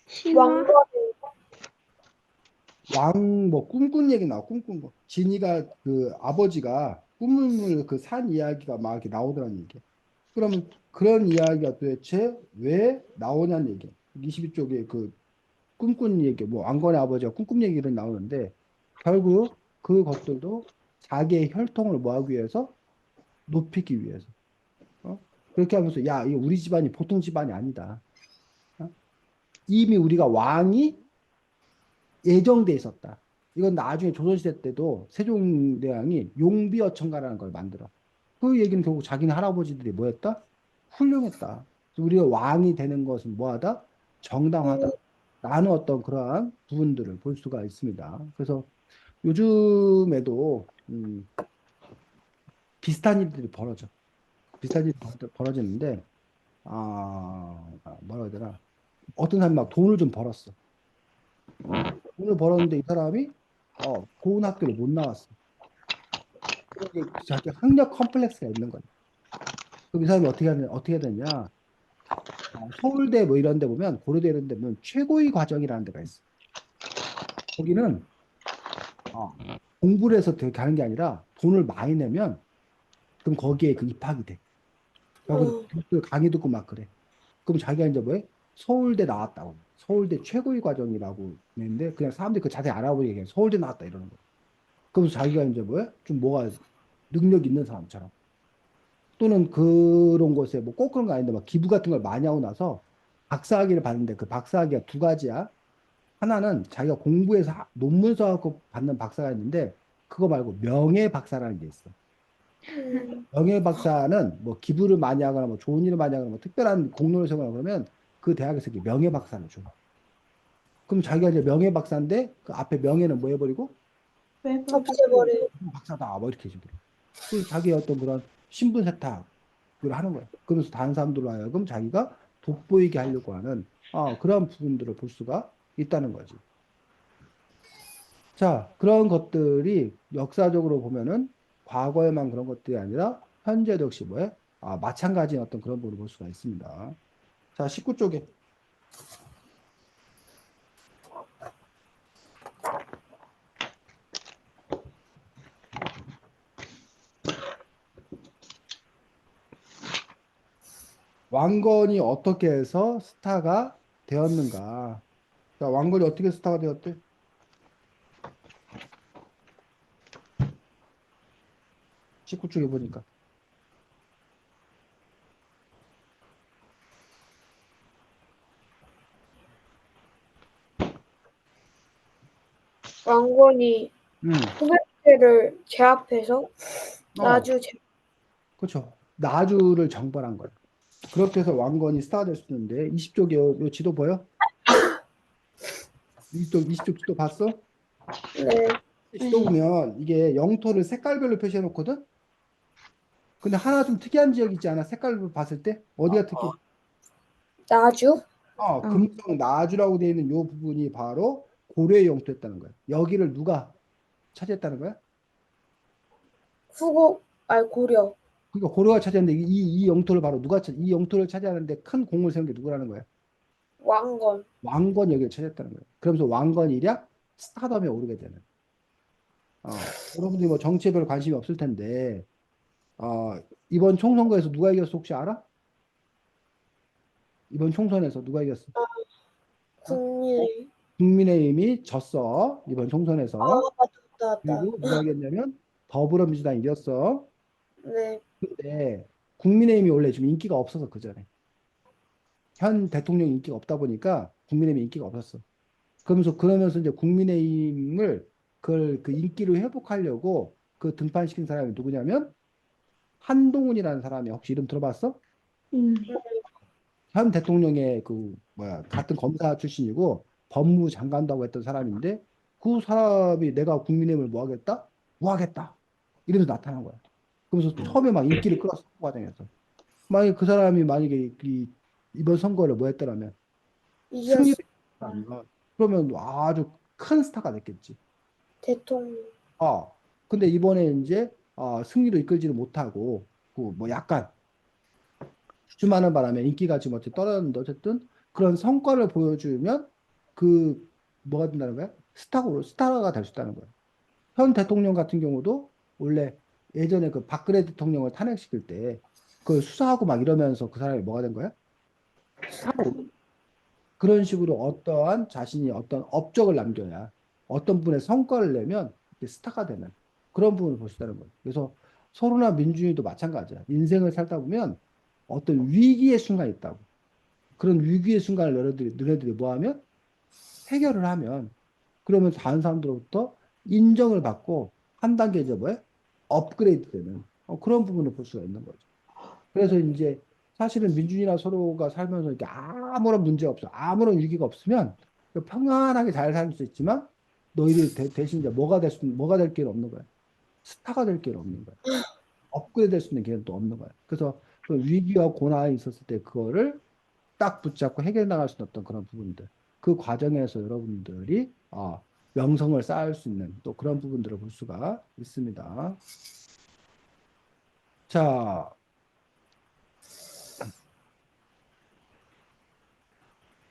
신화? 왕과 왕 뭐 꿈꾼 얘기 나와 꿈꾼 거 진이가 그 아버지가 꿈을 그 산 이야기가 막 이렇게 나오더라는 얘기야. 그러면 그런 이야기가 도대체 왜 나오냐는 얘기야. 22쪽에 그 꿈꾼 얘기, 뭐 왕건의 아버지가 꿈꾼 얘기를 나오는데 결국 그것들도 자기의 혈통을 뭐하기 위해서 높이기 위해서 그렇게 하면서 야 이거 우리 집안이 보통 집안이 아니다. 어? 이미 우리가 왕이 예정돼 있었다. 이건 나중에 조선시대 때도 세종대왕이 용비어천가라는 걸 만들어. 그 얘기는 결국 자기네 할아버지들이 뭐했다? 훌륭했다. 그래서 우리가 왕이 되는 것은 뭐하다? 정당하다. 라는 어떤 그러한 부분들을 볼 수가 있습니다. 그래서 요즘에도 비슷한 일들이 벌어져. 비슷한 일이 벌어지는데 뭐라 해야 되나? 어떤 사람이 막 돈을 좀 벌었어. 돈을 벌었는데 이 사람이 좋은 학교를 못 나왔어. 그게 자기 학력 컴플렉스가 있는 거야. 그럼 이 사람이 어떻게 해야 되냐? 서울대 뭐 이런 데 보면 고려대 이런 데 보면 최고위 과정이라는 데가 있어. 거기는 어, 공부를 해서 되게 하는 게 아니라 돈을 많이 내면 그럼 거기에 그 입학이 돼. 거기서 어, 강의 듣고 막 그래. 그럼 자기가 이제 뭐해? 서울대 나왔다고. 서울대 최고위 과정이라고 했는데 그냥 사람들이 그 자세히 알아보기 그냥 서울대 나왔다 이러는 거야. 그럼 자기가 이제 뭐해? 좀 뭐가 능력 있는 사람처럼. 또는 그런 곳에 뭐 꼭 그런 거 아닌데 막 기부 같은 걸 많이 하고 나서 박사학위를 받는데 그 박사학위가 두 가지야. 하나는 자기가 공부해서 논문 써갖고 받는 박사가 있는데 그거 말고 명예 박사라는 게 있어. 음, 명예 박사는 뭐 기부를 많이 하거나 뭐 좋은 일을 많이 하거나 뭐 특별한 공로를 세우거나 그러면 그 대학에서 이렇게 명예 박사를 줘. 그럼 자기가 이제 명예 박사인데 그 앞에 명예는 뭐 해버리고 외국 없애버려. 박사다 뭐 이렇게 해버려. 그 자기의 어떤 그런 신분 세탁을 하는 거야. 그러면서 다른 사람들로 하여금 자기가 돋보이게 하려고 하는 그런 부분들을 볼 수가 있다는 거지. 자, 그런 것들이 역사적으로 보면은 과거에만 그런 것들이 아니라 현재도 역시 뭐에 마찬가지인 어떤 그런 부분을 볼 수가 있습니다. 자, 19쪽에 왕건이 어떻게 해서 스타가 되었는가? 자, 왕건이 어떻게 스타가 되었대? 19쪽에 보니까. 왕건이 음, 후배들을 제압해서 어, 나주 그렇죠. 나주를 정벌한 거예요. 그렇게 해서 왕건이 스타가 될 수 있는데 20쪽에 요 지도 보여? 20쪽 지도 봤어? 네, 지도 보면 이게 영토를 색깔별로 표시해 놓거든? 근데 하나 좀 특이한 지역 있지 않아? 색깔로 봤을 때? 어디가 특이? 나주 금성 나주라고 되어 있는 요 부분이 바로 고려의 영토였다는 거야. 여기를 누가 차지했다는 거야? 고려 그러니까 고려가 차지했는데 이 영토를 바로 이 영토를 차지하는데 큰 공을 세운 게 누구라는 거야? 왕건 왕건이 여기를 차지했다는 거야. 그러면서 왕건이 략 스타덤에 오르게 되는. 여러분들이 뭐 정치에 별 관심이 없을 텐데, 이번 총선거에서 누가 이겼어 혹시 알아? 이번 총선에서 누가 이겼어? 어? 국민 국민의힘이 졌어. 이번 총선에서. 맞다. 그리고 누가 이겼냐면 더불어민주당이 이겼어. 네, 근데 국민의힘이 원래 좀 인기가 없어서 그전에. 현 대통령 인기가 없다 보니까 국민의힘이 인기가 없었어. 그러면서 이제 국민의힘을 그 인기를 회복하려고 그 등판시킨 사람이 누구냐면 한동훈이라는 사람이 혹시 이름 들어봤어? 네. 현 대통령의 그 뭐야 같은 검사 출신이고 법무장관도 하고 했던 사람인데 그 사람이 내가 국민의힘을 뭐 하겠다? 뭐 하겠다. 이러면서 나타난 거야. 그러면서 처음에 막 인기를 끌었어. 그 과정에서. 만약에 그 사람이 만약에 이번 선거를 뭐 했더라면 이겼어. 승리했다면 그러면 아주 큰 스타가 됐겠지. 대통령 아, 근데 이번에 이제 승리를 이끌지를 못하고 그 뭐 약간 주춤하는 바람에 인기가 지금 어떻게 떨어졌는데 어쨌든 그런 성과를 보여주면 그 뭐가 된다는 거야? 스타가 될 수 있다는 거야. 현 대통령 같은 경우도 원래 예전에 그 박근혜 대통령을 탄핵시킬 때 그걸 수사하고 막 이러면서 그 사람이 뭐가 된 거야? 스타로 그런 식으로 어떠한 자신이 어떤 업적을 남겨야 어떤 분의 성과를 내면 이게 스타가 되는 그런 부분을 볼 수 있다는 거예요. 그래서 서로나 민주주의도 마찬가지야. 인생을 살다 보면 어떤 위기의 순간이 있다고. 그런 위기의 순간을 너네들이 뭐 하면 해결을 하면 그러면 다른 사람들로부터 인정을 받고 한 단계 이제 뭐야? 업그레이드 되는 그런 부분을 볼 수가 있는 거죠. 그래서 이제 사실은 민준이나 서로가 살면서 이렇게 아무런 문제 없어. 아무런 위기가 없으면 평안하게 잘 살 수 있지만 너희들이 대신 이제 뭐가 될 길은 없는 거야. 스타가 될 길은 없는 거야. 업그레이드 될 수 있는 길은 또 없는 거야. 그래서 그 위기와 고난이 있었을 때 그거를 딱 붙잡고 해결 나갈 수 있는 어떤 그런 부분들. 그 과정에서 여러분들이 명성을 쌓을 수 있는 또 그런 부분들을 볼 수가 있습니다. 자,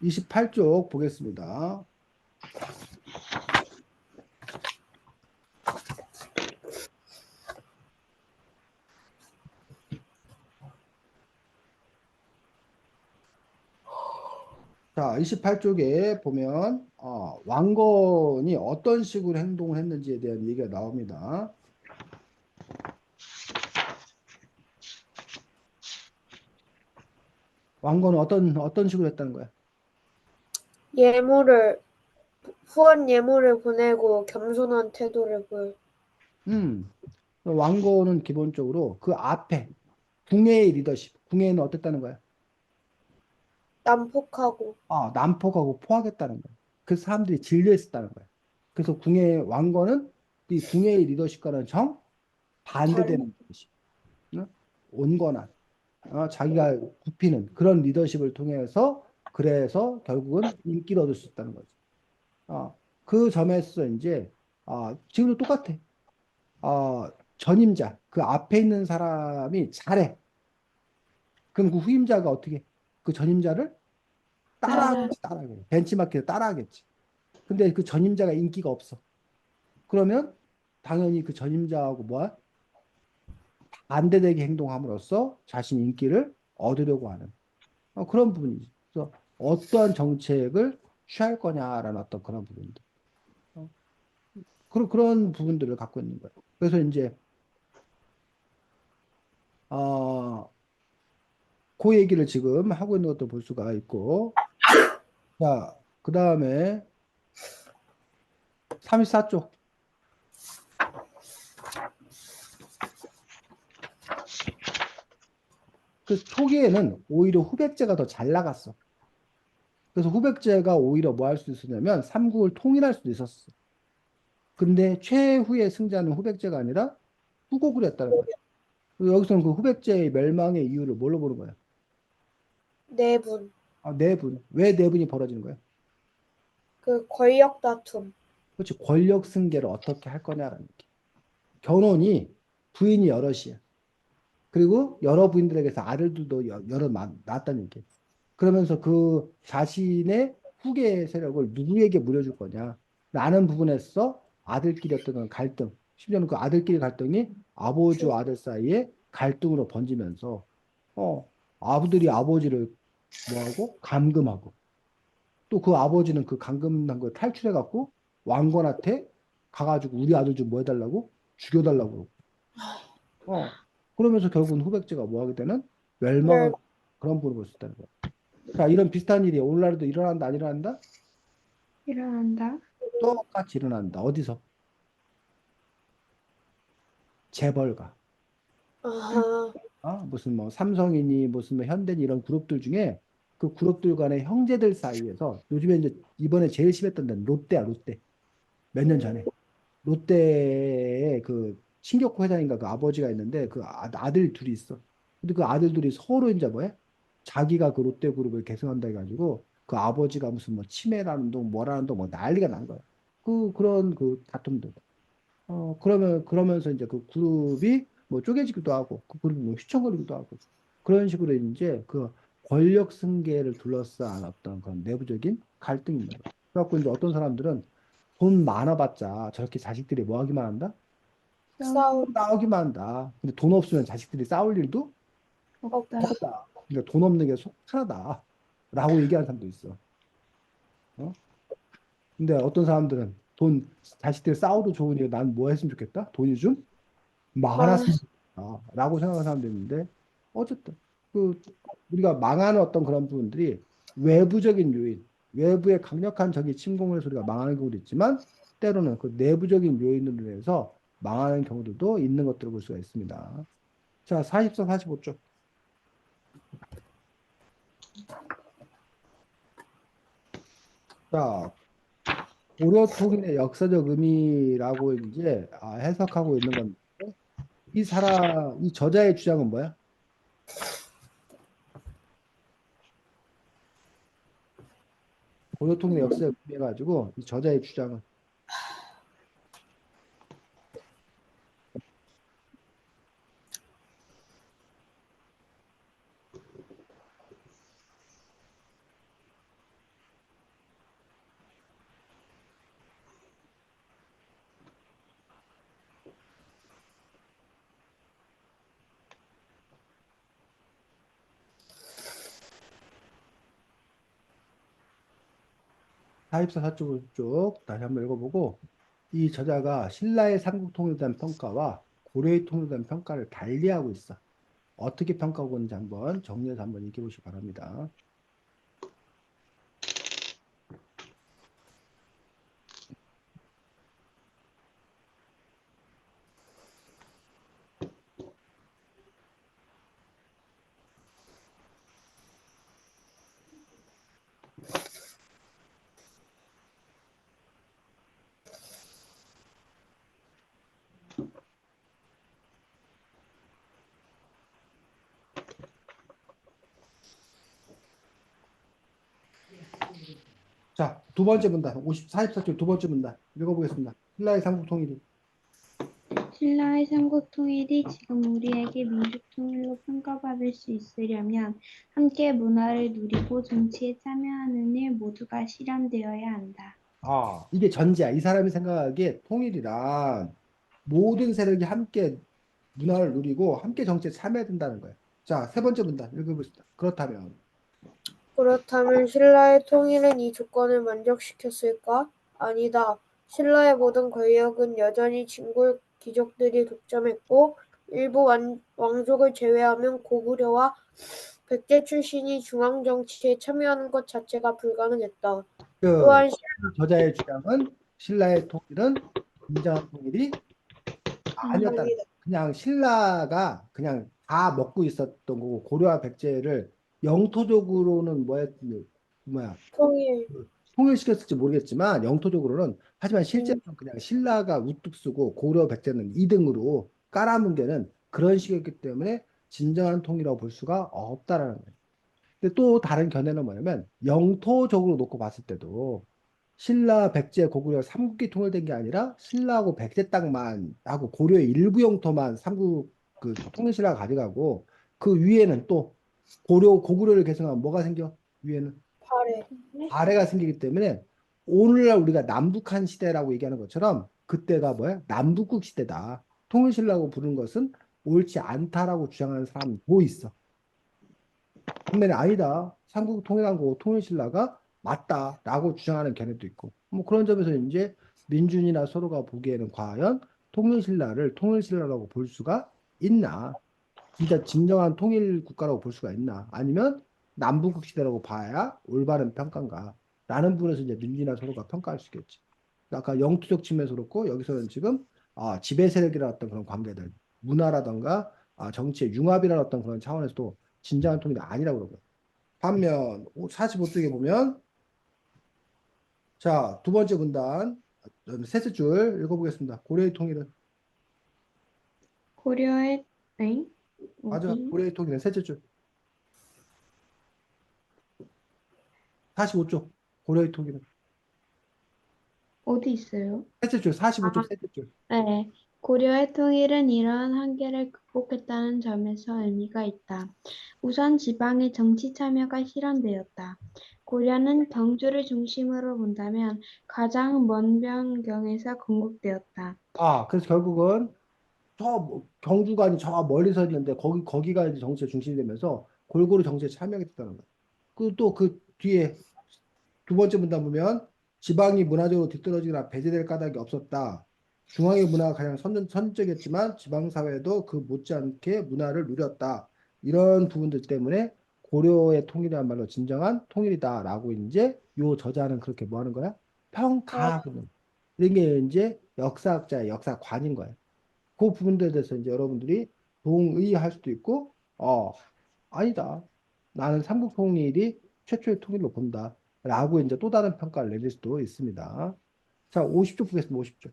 28쪽 보겠습니다. 자, 28쪽에 보면 왕건이 어떤 식으로 행동을 했는지에 대한 얘기가 나옵니다. 왕건은 어떤 식으로 했다는 거야? 예물을 후원 예물을 보내고 겸손한 태도를 보여. 음, 왕건은 기본적으로 그 앞에 궁예의 리더십, 궁예는 어땠다는 거야? 난폭하고 난폭하고 포하겠다는 거야. 그 사람들이 질려 있었다는 거야. 그래서 왕건은 이 궁예의 리더십과는 정 달 반대되는 리더십, 응? 온건한 자기가 굽히는 그런 리더십을 통해서 그래서 결국은 인기를 얻을 수 있다는 거지. 그 점에서 이제 지금도 똑같아. 전임자 그 앞에 있는 사람이 잘해. 그럼 그 후임자가 어떻게 그 전임자를 따라 따라하겠지. 벤치마킹을 따라하겠지. 근데 그 전임자가 인기가 없어. 그러면 당연히 그 전임자하고 뭐야? 반대되게 행동함으로써 자신 인기를 얻으려고 하는 그런 부분이지. 그래서 어떠한 정책을 취할 거냐라는 어떤 그런 부분들. 어, 그런 부분들을 갖고 있는 거예요. 그래서 이제 어, 그 얘기를 지금 하고 있는 것도 볼 수가 있고, 자, 그 다음에 34쪽. 그래서 초기에는 오히려 후백제가 더 잘 나갔어. 그래서 후백제가 오히려 뭐 할 수 있었냐면 삼국을 통일할 수도 있었어. 근데 최후의 승자는 후백제가 아니라 후곡을 했다는 거야. 그래서 여기서는 그 후백제의 멸망의 이유를 뭘로 보는 거야? 내분, 내분. 왜 내분이 벌어지는 거야? 그 권력 다툼. 그렇지. 권력 승계를 어떻게 할 거냐라는 얘기. 결혼이 부인이 여럿이야. 그리고 여러 부인들에게서 아들들도 여러 낳았다는 얘기. 그러면서 그 자신의 후계 세력을 누구에게 물려줄 거냐. 라는 부분에서 아들끼리 어떤 갈등, 심지어는 그 아들끼리 갈등이 아버지와 아들 사이에 갈등으로 번지면서, 아들이 아버지를 뭐하고? 감금하고, 또 그 아버지는 그 감금한 걸 탈출해갖고 왕건한테 가가지고 우리 아들 좀 뭐 해달라고? 죽여달라고 그러고. 그러면서 결국은 후백제가 뭐 하게 되는? 멸망을 멸, 그런 부분을 볼 수 있다는 거야. 자, 이런 비슷한 일이 오늘날도 일어난다, 안 일어난다? 일어난다. 똑같이 일어난다. 어디서? 재벌가. 아, 무슨 뭐 삼성이니 무슨 뭐 현대니 이런 그룹들 중에 그 그룹들 간의 형제들 사이에서 요즘에 이제 이번에 제일 심했던 데는 롯데야, 롯데. 몇 년 전에. 롯데에 그 신격호 회장인가 그 아버지가 있는데 그 아들 둘이 있어. 근데 그 아들들이 서로 이제 뭐야? 자기가 그 롯데 그룹을 계승한다 해가지고 그 아버지가 무슨 뭐 치매라는 둥 뭐라는 둥뭐 난리가 난 거야. 그런 그 다툼들. 그러면서 이제 그 그룹이 뭐 쪼개지기도 하고 그 그룹이 뭐 휘청거리기도 하고 그런 식으로 이제 그 권력 승계를 둘러싼 어떤 그런 내부적인 갈등이 있는 거야. 그래갖고 이제 어떤 사람들은 돈 많아봤자 저렇게 자식들이 뭐 하기만 한다? 싸움 싸우기만 한다. 근데 돈 없으면 자식들이 싸울 일도 없다. 없다. 없다. 그러니까 돈 없는 게 속 편하다. 라고 얘기하는 사람도 있어. 어? 근데 어떤 사람들은 자식들 싸워도 좋으니 난 뭐 했으면 좋겠다? 돈이 좀 망, 많았으면 좋겠다. 라고 생각하는 사람도 있는데, 어쨌든, 그, 우리가 망하는 어떤 그런 부분들이 외부적인 요인, 외부의 강력한 적이 침공을 해서 우리가 망하는 경우도 있지만, 때로는 그 내부적인 요인으로 인해서 망하는 경우들도 있는 것들을 볼 수가 있습니다. 자, 44, 45쪽. 자, 고려통일의 역사적 의미라고 이제 해석하고 있는 건데, 이 저자의 주장은 뭐야? 고려통일의 역사적 의미 해가지고, 이 저자의 주장은 44, 4쪽 다시 한번 읽어보고, 이 저자가 신라의 삼국통일에 대한 평가와 고려의 통일에 대한 평가를 달리하고 있어. 어떻게 평가하고 있는지 한번 정리해서 한번 읽어보시기 바랍니다. 자, 두 번째 문단, 44쪽 두 번째 문단 읽어보겠습니다. 신라의 삼국통일이 신라의 삼국 통일이 지금 우리에게 민족 통일로 평가받을 수 있으려면 함께 문화를 누리고 정치에 참여하는 일 모두가 실현되어야 한다. 이게 전제야. 이 사람이 생각하기에 통일이란 모든 세력이 함께 문화를 누리고 함께 정치에 참여해야 된다는 거예요. 자, 세 번째 문단 읽어보겠습니다. 그렇다면 그렇다면 신라의 통일은 이 조건을 만족시켰을까? 아니다. 신라의 모든 권력은 여전히 진골 귀족들이 독점했고 일부 왕족을 제외하면 고구려와 백제 출신이 중앙 정치에 참여하는 것 자체가 불가능했다. 그 또한 저자의 주장은 신라의 통일은 진정한 통일이 아니었다는 아니다. 거예요. 그냥 신라가 그냥 다 먹고 있었던 거고 고려와 백제를 영토적으로는 뭐야 통일. 통일시켰을지 모르겠지만 영토적으로는 하지만 음, 실제로는 그냥 신라가 우뚝 쓰고 고려 백제는 2등으로 깔아뭉개는 그런 식이었기 때문에 진정한 통일이라고 볼 수가 없다라는 거예요. 근데 또 다른 견해는 뭐냐면 영토적으로 놓고 봤을 때도 신라, 백제, 고구려 삼국이 통일된 게 아니라 신라하고 백제 땅만 하고 고려의 일부 영토만 삼국 그 통일신라가 가져가고 그 위에는 또 고구려를 계승하면 뭐가 생겨? 위에는 발해. 발해가 생기기 때문에 오늘날 우리가 남북한 시대라고 얘기하는 것처럼 그때가 뭐야? 남북국 시대다. 통일신라고 부르는 것은 옳지 않다라고 주장하는 사람도 있어. 반면에 아니다. 삼국 통일한 거 통일신라가 맞다라고 주장하는 견해도 있고. 뭐 그런 점에서 이제 민준이나 서로가 보기에는 과연 통일신라를 통일신라라고 볼 수가 있나? 진짜 진정한 통일 국가라고 볼 수가 있나? 아니면 남북국 시대라고 봐야 올바른 평가인가? 라는 부분에서 이제 민주나 서로가 평가할 수 있겠지. 아까 영토적 측면에서 그렇고 여기서는 지금 지배 세력이라 어떤 그런 관계들, 문화라던가 정치의 융합이라 어떤 그런 차원에서도 진정한 통일이 아니라고 그러고요. 반면 45쪽에 보면 자, 두 번째 분단 셋째 줄 읽어보겠습니다. 고려의 통일은 고려의, 엥? 맞아. 어디? 고려의 통일은 셋째 줄 45쪽 고려의 통일은 어디 있어요? 셋째 줄 아, 45쪽 셋째 줄. 네. 고려의 통일은 이러한 한계를 극복했다는 점에서 의미가 있다. 우선 지방의 정치 참여가 실현되었다. 고려는 경주를 중심으로 본다면 가장 먼 변경에서 건국되었다. 그래서 결국은 경주가 아닌 저 멀리서 있는데 거기가 이제 정치의 중심이 되면서 골고루 정치에 참여하게 됐다는 거예요. 그리고 또 그 뒤에 두 번째 문단 보면 지방이 문화적으로 뒤떨어지거나 배제될 까닭이 없었다. 중앙의 문화가 가장 선적이었지만 지방사회도 그 못지않게 문화를 누렸다. 이런 부분들 때문에 고려의 통일이란 말로 진정한 통일이다라고 이제 요 저자는 그렇게 뭐 하는 거야? 아, 평가하는. 이런 게 이제 역사학자의 역사관인 거예요. 그 부분들에 대해서 이제 여러분들이 동의할 수도 있고, 아니다. 나는 삼국 통일이 최초의 통일로 본다. 라고 이제 또 다른 평가를 내릴 수도 있습니다. 자, 50쪽 보겠습니다. 50쪽.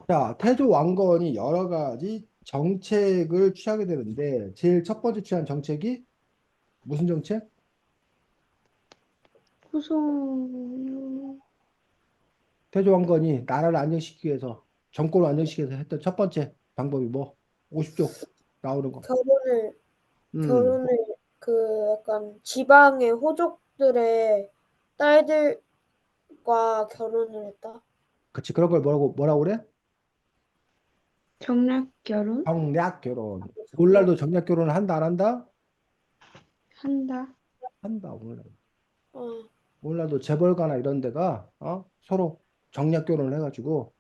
자, 태조 왕건이 여러 가지 정책을 취하게 되는데, 제일 첫 번째 취한 정책이 무슨 정책? 후송, 태조 왕건이 나라를 안정시키기 위해서, 정권을 안정시키기 위해서 했던 첫 번째 방법이 뭐? 50쪽 나오는 거. 결혼을 음, 결혼을 그 약간 지방의 호족들의 딸들과 결혼을 했다. 그치. 그런 걸 뭐라고 그래? 정략 결혼? 정략 결혼. 오늘날도 정략 결혼을 한다, 안 한다? 한다. 한다, 오늘날. 어, 오늘날도 재벌가나 이런 데가, 서로 정략 결혼을 해가지고,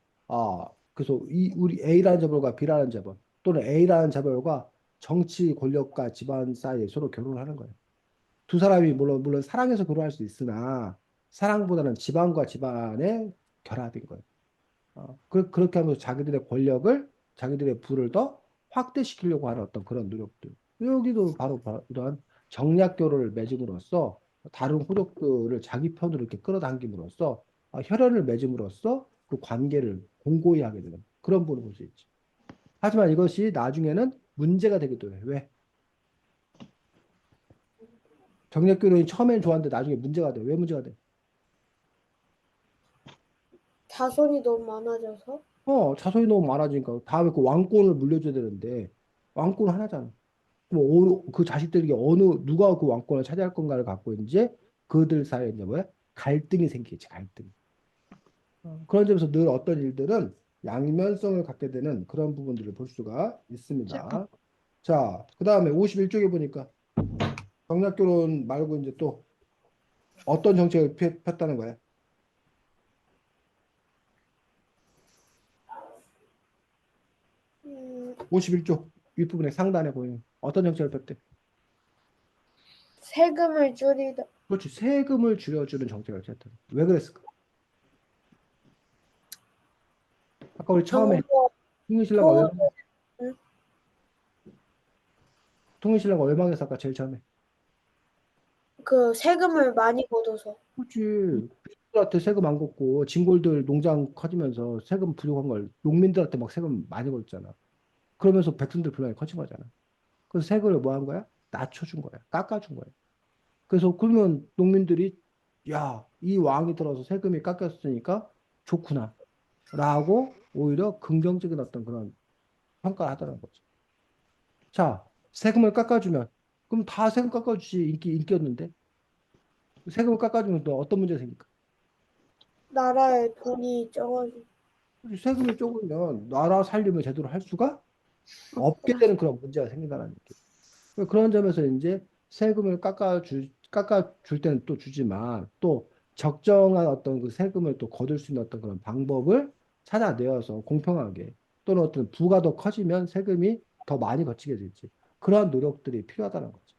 그래서 우리 A라는 재벌과 B라는 재벌, 또는 A라는 재벌과 정치 권력과 집안 사이에 서로 결혼을 하는 거예요. 두 사람이 물론 사랑해서 결혼할 수 있으나, 사랑보다는 집안과 집안의 결합인 거예요. 그렇게 하면서 자기들의 권력을, 자기들의 부를 더 확대시키려고 하는 어떤 그런 노력들. 여기도 바로 이러한 정략교를 맺음으로써 다른 호족들을 자기 편으로 이렇게 끌어당김으로써 혈연을 맺음으로써 그 관계를 공고히 하게 되는 그런 부분을 볼 수 있지. 하지만 이것이 나중에는 문제가 되기도 해. 왜? 정략교련이 처음엔 좋았는데 나중에 문제가 돼. 왜 문제가 돼? 자손이 너무 많아져서. 자손이 너무 많아지니까 다음에 그 왕권을 물려줘야 되는데 왕권 하나잖아. 그 자식들에게 누가 그 왕권을 차지할 건가를 갖고 이제 그들 사이에 이제 뭐야? 갈등이 생기겠지, 갈등. 그런 점에서 늘 어떤 일들은 양면성을 갖게 되는 그런 부분들을 볼 수가 있습니다. 자, 그 다음에 51쪽에 보니까 정략결혼 말고 이제 또 어떤 정책을 폈다는 거야? 음, 51쪽 윗부분에 상단에 보이는 어떤 정책을 폈대? 세금을 줄이다. 그렇지, 세금을 줄여주는 정책을 폈다. 왜 그랬을까? 아까 우리 처음에 정부가 통일신라가 토, 얼마, 응? 통일신라가 얼마겠어? 아까 제일 처음에. 그 세금을 많이 걷어서. 그렇지. 농민들한테 세금 안 걷고 진골들 농장 커지면서 세금 부족한 걸 농민들한테 막 세금 많이 걷잖아. 그러면서 백성들 불만이 커진 거잖아. 그래서 세금을 뭐 한 거야? 낮춰준 거야. 깎아준 거야. 그래서 그러면 농민들이 야, 이 왕이 들어서 세금이 깎였으니까 좋구나. 라고 오히려 긍정적인 어떤 그런 평가를 하더라는 거죠. 자, 세금을 깎아주면 그럼 다 세금 깎아주지 인기였는데 세금을 깎아주면 또 어떤 문제가 생길까? 나라에 돈이 적어지. 세금이 적으면 나라 살림을 제대로 할 수가 없게 되는 그런 문제가 생긴다는 얘기. 그런 점에서 이제 세금을 깎아줄 때는 또 주지만 또 적정한 어떤 그 세금을 또 거둘 수 있는 어떤 그런 방법을 찾아내어서 공평하게 또는 어떤 부가 더 커지면 세금이 더 많이 거치게 되지. 그러한 노력들이 필요하다는 거죠.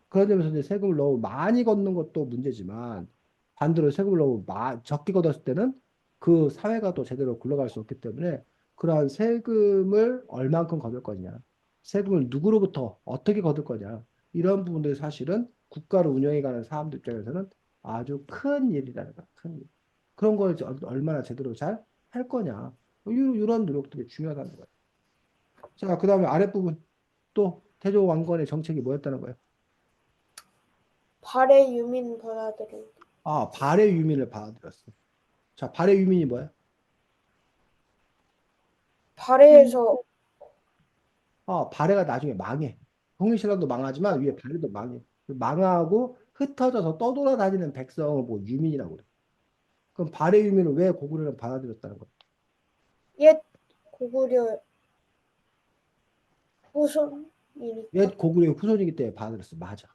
그런 점에서 이제 세금을 너무 많이 걷는 것도 문제지만 반대로 세금을 너무 적게 걷었을 때는 그 사회가 또 제대로 굴러갈 수 없기 때문에 그러한 세금을 얼만큼 걷을 거냐, 세금을 누구로부터 어떻게 걷을 거냐 이런 부분들이 사실은 국가를 운영해가는 사람들 입장에서는 아주 큰 일이라는 거야. 큰 일. 그런 걸 이제 얼마나 제대로 잘 할 거냐 이런 노력들이 중요하다는 거예요. 자, 그다음에 아랫부분 또 태조 왕건의 정책이 뭐였다는 거예요? 발해 유민 받아들인. 아, 발해 유민을 받아들였어. 자, 발해 유민이 뭐야? 발해에서 아, 발해가 나중에 망해. 통일신라도 망하지만 위에 발해도 망해. 그 망하고 흩어져서 떠돌아다니는 백성을 보고 유민이라고 그래. 그럼 발해 유민을 왜 고구려는 받아들였다는 거야? 옛 고구려 후손이니까. 옛 고구려의 후손이기 때문에 받아들였어. 맞아.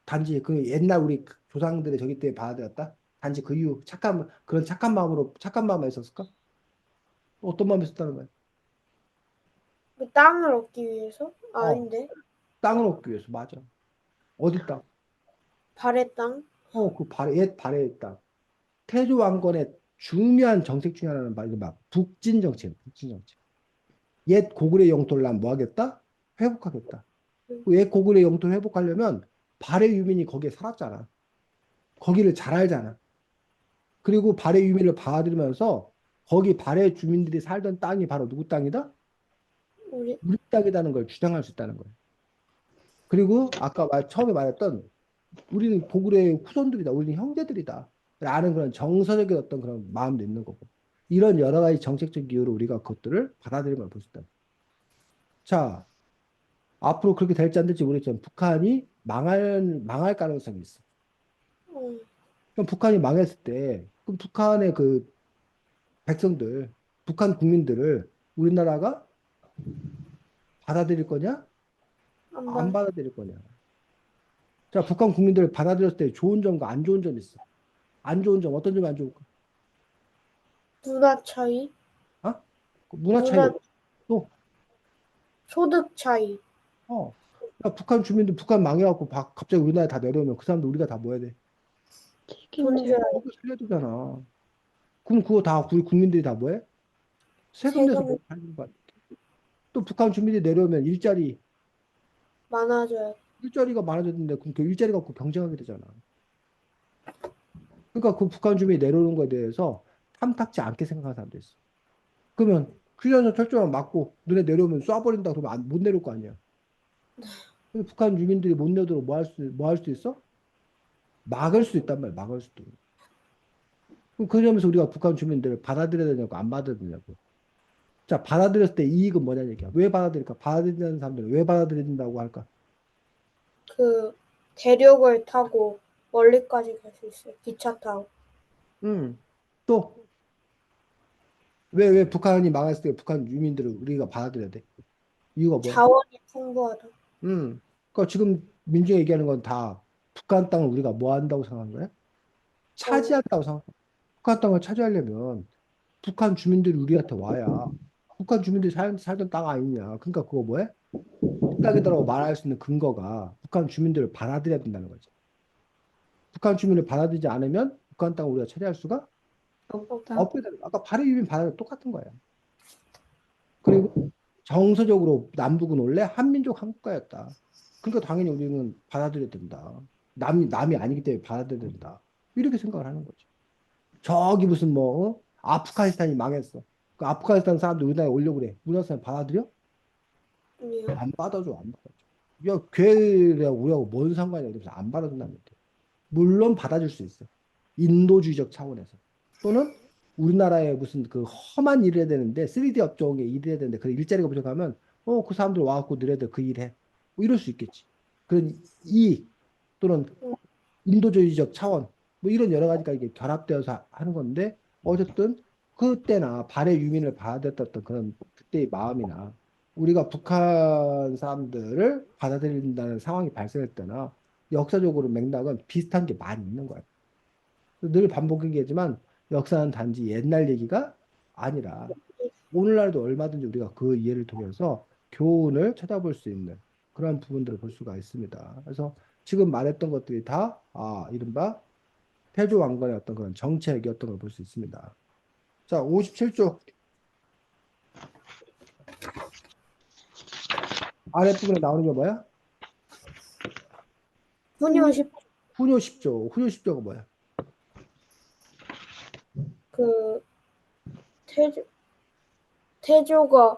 단지 그 옛날 우리 조상들의 저기 때문에 받아들였다? 단지 그 이유 그런 착한 마음으로 착한 마음만 있었을까? 어떤 마음이 있었다는 거야? 그 땅을 얻기 위해서? 어, 아닌데. 땅을 얻기 위해서. 맞아. 어디 땅? 발해 땅? 그 옛 발해의 땅. 태조 왕건의 중요한 정책 중에 하나는 바로 막 북진 정책, 북진 정책. 옛 고구려 영토를 난 뭐 하겠다? 회복하겠다. 그옛 고구려 영토를 회복하려면 발해 유민이 거기에 살았잖아. 거기를 잘 알잖아. 그리고 발해 유민을 받아들이면서 거기 발해 주민들이 살던 땅이 바로 누구 땅이다? 우리 우리 땅이라는 걸 주장할 수 있다는 거예요. 그리고 아까 처음에 말했던 우리는 고구려의 후손들이다. 우리는 형제들이다. 라는 그런 정서적인 어떤 그런 마음도 있는 거고. 이런 여러 가지 정책적 이유로 우리가 그것들을 받아들이는 걸 볼 수 있다. 자, 앞으로 그렇게 될지 안 될지 모르겠지만 북한이 망할 가능성이 있어. 음, 그럼 북한이 망했을 때, 그럼 북한의 그 백성들, 북한 국민들을 우리나라가 받아들일 거냐? 안 한번 받아들일 거냐? 자, 북한 국민들을 받아들였을 때 좋은 점과 안 좋은 점이 있어. 안 좋은 점, 어떤 점이 안 좋을까? 문화 차이, 어? 그 문화 차이 문화 또, 소득 차이, 그러니까 북한 주민들 북한 망해갖고 갑자기 우리나라에 다 내려오면 그 사람들 우리가 다 뭐 해야 돼? 존재, 책임져요. 먹고 살려야 되잖아. 그럼 그거 다 우리 국민들이 다 뭐 해? 세금 내서 세금이 먹고 살는 거야. 또 북한 주민들이 내려오면 많아져야 일자리가 많아졌는데 그럼 그 일자리 갖고 경쟁하게 되잖아. 그러니까 그 북한 주민이 내려오는 거에 대해서 탐탁지 않게 생각하는 사람도 있어. 그러면 휴전선 철조망 맞고 눈에 내려오면 쏴버린다 그러면 못 내려올 거 아니야. 근데 북한 주민들이 못 내도록 뭐 할 수 있어? 막을 수 있단 말이야. 막을 수도. 그럼 그 점에서 우리가 북한 주민들을 받아들여야 되냐고 안 받아들여야 되냐고. 자, 받아들였을 때 이익은 뭐냐는 얘기야. 왜 받아들일까? 받아들이는 사람들은 왜 받아들인다고 할까? 그 대륙을 타고 멀리까지 갈 수 있어요. 기차 타고. 또, 왜 북한이 망했을 때 북한 주민들을 우리가 받아들여야 돼? 이유가 뭐야? 자원이 풍부하다. 그러니까 지금 민중이 얘기하는 건 다 북한 땅을 우리가 뭐 한다고 생각하는 거야? 차지한다고 생각해. 북한 땅을 차지하려면 북한 주민들이 우리한테 와야 북한 주민들이 살던 땅 아니냐. 그러니까 그거 뭐해? 이 땅이다라고 말할 수 있는 근거가 북한 주민들을 받아들여야 된다는 거지. 북한 주민을 받아들이지 않으면 북한 땅을 우리가 차지할 수가 없다. 없게 되는 거야. 아까 발해 유민 받아들 똑같은 거야. 그리고 정서적으로 남북은 원래 한민족 한국가였다. 그러니까 당연히 우리는 받아들여야 된다. 남이 아니기 때문에 받아들여야 된다. 이렇게 생각을 하는 거지. 저기 무슨 뭐 아프가니스탄이 망했어. 그 아프가니스탄 사람들 우리나라에 오려고 그래. 우리나라 사람 받아들여? 아니요. 안 받아줘, 안 받아줘. 야, 걔랑 우리하고 뭔 상관이야? 그래서 안 받아준다는 거지. 물론 받아줄 수 있어. 인도주의적 차원에서. 또는 우리나라에 무슨 그 험한 일을 해야 되는데 3D 업종에 일을 해야 되는데 그 일자리가 부족하면 그 사람들 와갖고 너네들 그 일 해. 뭐 이럴 수 있겠지. 그런 이익 또는 인도주의적 차원 뭐 이런 여러 가지가 이게 결합되어서 하는 건데 어쨌든 그때나 발해 유민을 받아들였던 그런 그때의 마음이나 우리가 북한 사람들을 받아들인다는 상황이 발생할 때나 역사적으로 맥락은 비슷한 게 많이 있는 거예요. 늘 반복하지만 역사는 단지 옛날 얘기가 아니라 오늘날도 얼마든지 우리가 그 이해를 통해서 교훈을 찾아볼 수 있는 그런 부분들을 볼 수가 있습니다. 그래서 지금 말했던 것들이 다 이른바 태조왕건의 어떤 그런 정책이었던 걸 볼 수 있습니다. 자, 57쪽 아랫부분에 나오는 게 뭐야? 훈요 10, 훈요 10조. 훈요 10조가 뭐야? 그 태조가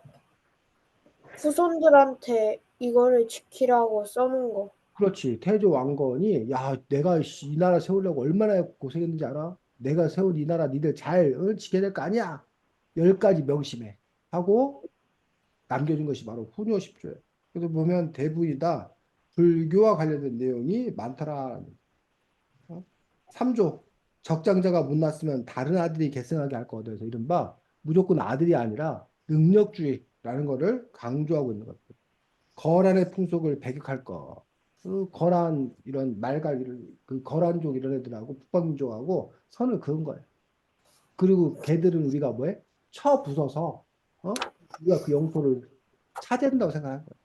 후손들한테 이거를 지키라고 써놓은 거. 그렇지. 태조왕건이 야, 내가 이 나라 세우려고 얼마나 고생했는지 알아? 내가 세운 이 나라 니들 잘 지켜야 될 거 아니야? 10가지 명심해. 하고 남겨진 것이 바로 훈요 10조예요. 그래서 보면 대부분이 다 불교와 관련된 내용이 많더라. 3조 적장자가 못났으면 다른 아들이 계승하게 할 거다. 그래서 이른바 무조건 아들이 아니라 능력주의라는 거를 강조하고 있는 것들. 거란의 풍속을 배격할 거. 그 거란 이런 말갈이를 그 거란족 이런 애들하고 북방민족하고 선을 그은 거예요. 그리고 걔들은 우리가 뭐해? 쳐 부숴서 우리가 그 영토를 차지한다고 생각하는 거예요.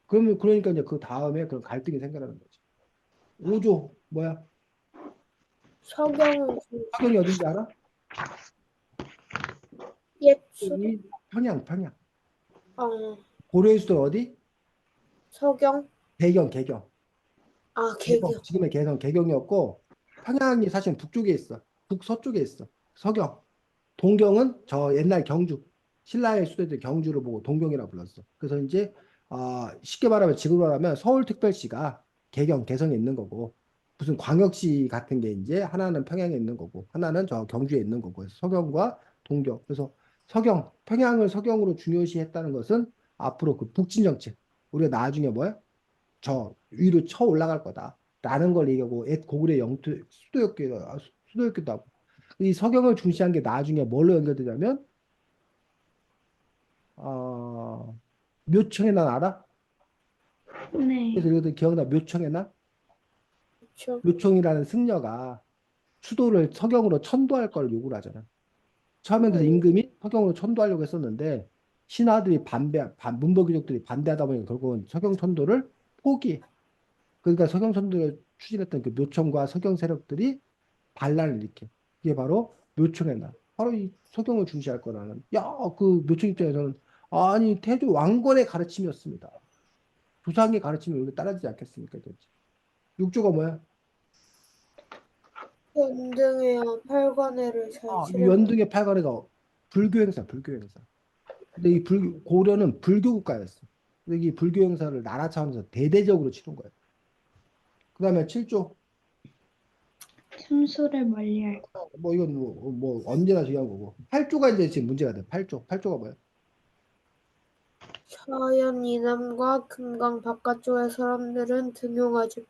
그러면 그러니까 이제 그 다음에 그런 갈등이 생겨나는 거지. 5조 뭐야? 서경은 사경이 어딘지 알아? 옛 수도. 이 평양. 아, 고려의 수도 어디? 서경. 개경. 개경. 지금의 개경이었고 평양이 사실 북쪽에 있어. 북서쪽에 있어. 서경. 동경은 저 옛날 경주. 신라의 수도들 경주를 보고 동경이라고 불렀어. 그래서 이제 쉽게 말하면 지금으로 말하면 서울특별시가 개성에 있는 거고 무슨 광역시 같은 게 이제 하나는 평양에 있는 거고 하나는 저 경주에 있는 거고 그래서 서경과 동경. 그래서 평양을 서경으로 중요시했다는 것은 앞으로 그 북진 정책 우리가 나중에 뭐야? 저 위로 쳐 올라갈 거다라는 걸 얘기하고 옛 고구려 영토 수도였기도 하고 이 서경을 중시한 게 나중에 뭘로 연결되냐면 어, 묘청의 난 알아? 네. 그래서 이것도 기억나 묘청의 난? 그쵸. 묘청이라는 승려가 수도를 서경으로 천도할 걸 요구를 하잖아. 처음엔 그래서 임금이 서경으로 천도하려고 했었는데 신하들이 문벌귀족들이 반대하다 보니까 결국은 서경 천도를 포기해. 그러니까 서경 천도를 추진했던 그 묘청과 서경 세력들이 반란을 일으켜. 이게 바로 묘청의 날. 바로 이 서경을 중시할 거라는. 그 묘청 입장에서는 아니 태조 왕건의 가르침이었습니다. 조상의 가르침을 우리가 따라주지 않겠습니까? 도대체. 육조가 뭐야? 연등회와 팔관회를 잘 이 치른. 연등의 팔가래가 불교 행사, 불교 행사. 근데 이 고려는 불교 국가였어. 근데 이 불교 행사를 나라 차원에서 대대적으로 치른 거야. 그다음에 7조. 참수를 멀리할 것. 뭐 이건 뭐 언제나 중요한 거고. 8조가 이제 지금 문제가 돼. 8조. 8조가 뭐야? 서현 이남과 금강 바깥쪽의 사람들은 등용하지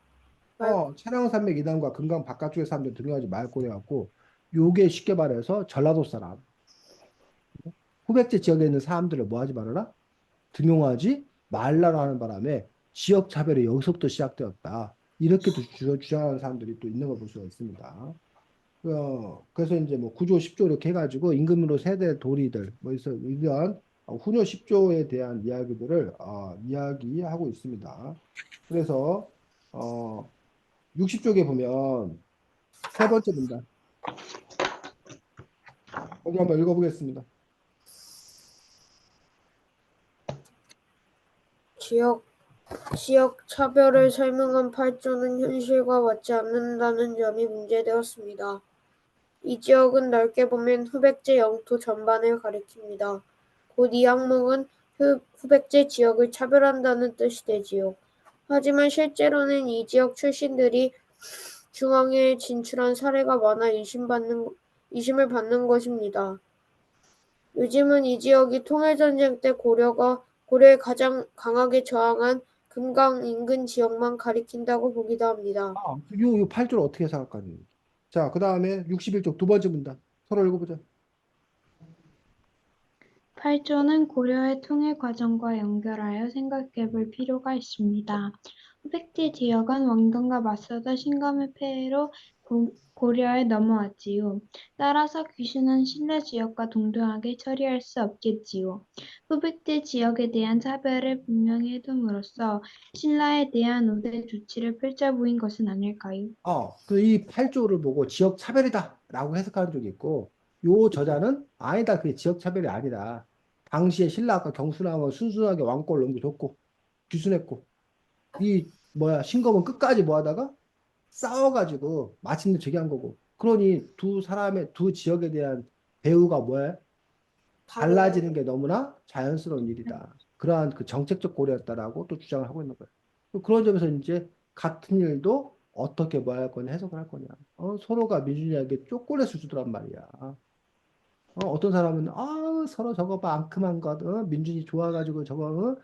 말고. 차량산맥 이단과 금강 바깥쪽의 사람들 등용하지 말고 해갖고 요게 쉽게 말해서 전라도 사람 후백제 지역에 있는 사람들을 뭐 하지 말아라? 등용하지 말라고 하는 바람에 지역 차별이 여기서부터 시작되었다. 이렇게 또 주장하는 사람들이 또 있는 걸 볼 수가 있습니다. 그래서 이제 뭐 9조, 10조 이렇게 해가지고 임금으로 세대 도리들 뭐 있어 이러한 훈요 10조에 대한 이야기들을 이야기하고 있습니다. 그래서 60쪽에 보면 세 번째 문단 여기 한번 읽어보겠습니다. 지역 차별을 설명한 8조는 현실과 맞지 않는다는 점이 문제되었습니다. 이 지역은 넓게 보면 후백제 영토 전반을 가리킵니다. 곧 이 항목은 후백제 지역을 차별한다는 뜻이 되지요. 하지만 실제로는 이 지역 출신들이 중앙에 진출한 사례가 많아 의심을 받는 것입니다. 요즘은 이 지역이 통일전쟁 때 고려에 가장 강하게 저항한 금강 인근 지역만 가리킨다고 보기도 합니다. 요 8조를 어떻게 해석할까요? 자, 그 다음에 61쪽 두 번째 문단. 서로 읽어보자. 8조는 고려의 통일 과정과 연결하여 생각해 볼 필요가 있습니다. 후백제 지역은 원경과 맞서다 신감의 폐해로 고려에 넘어왔지요. 따라서 귀순은 신라 지역과 동등하게 처리할 수 없겠지요. 후백제 지역에 대한 차별을 분명히 해둠으로써 신라에 대한 우대 조치를 펼쳐 보인 것은 아닐까요? 이 8조를 보고 지역 차별이다라고 해석하는 쪽이 있고, 요 저자는 아니다. 그게 지역 차별이 아니다. 당시에 신라가 경순하고 순순하게 왕권을 넘겨줬고, 귀순했고, 신검은 끝까지 뭐 하다가 싸워가지고 마침내 저기한 거고. 그러니 두 지역에 대한 대우가 뭐야? 달라지는 게 너무나 자연스러운 일이다. 그러한 그 정책적 고려였다라고 또 주장을 하고 있는 거예요. 그런 점에서 이제 같은 일도 어떻게 뭐 할 거냐 해석을 할 거냐. 서로가 민준이에게 쪼꼬레를 주더란 말이야. 어떤 사람은 서로 저거 봐 앙큼한 것, 민준이 좋아가지고 저거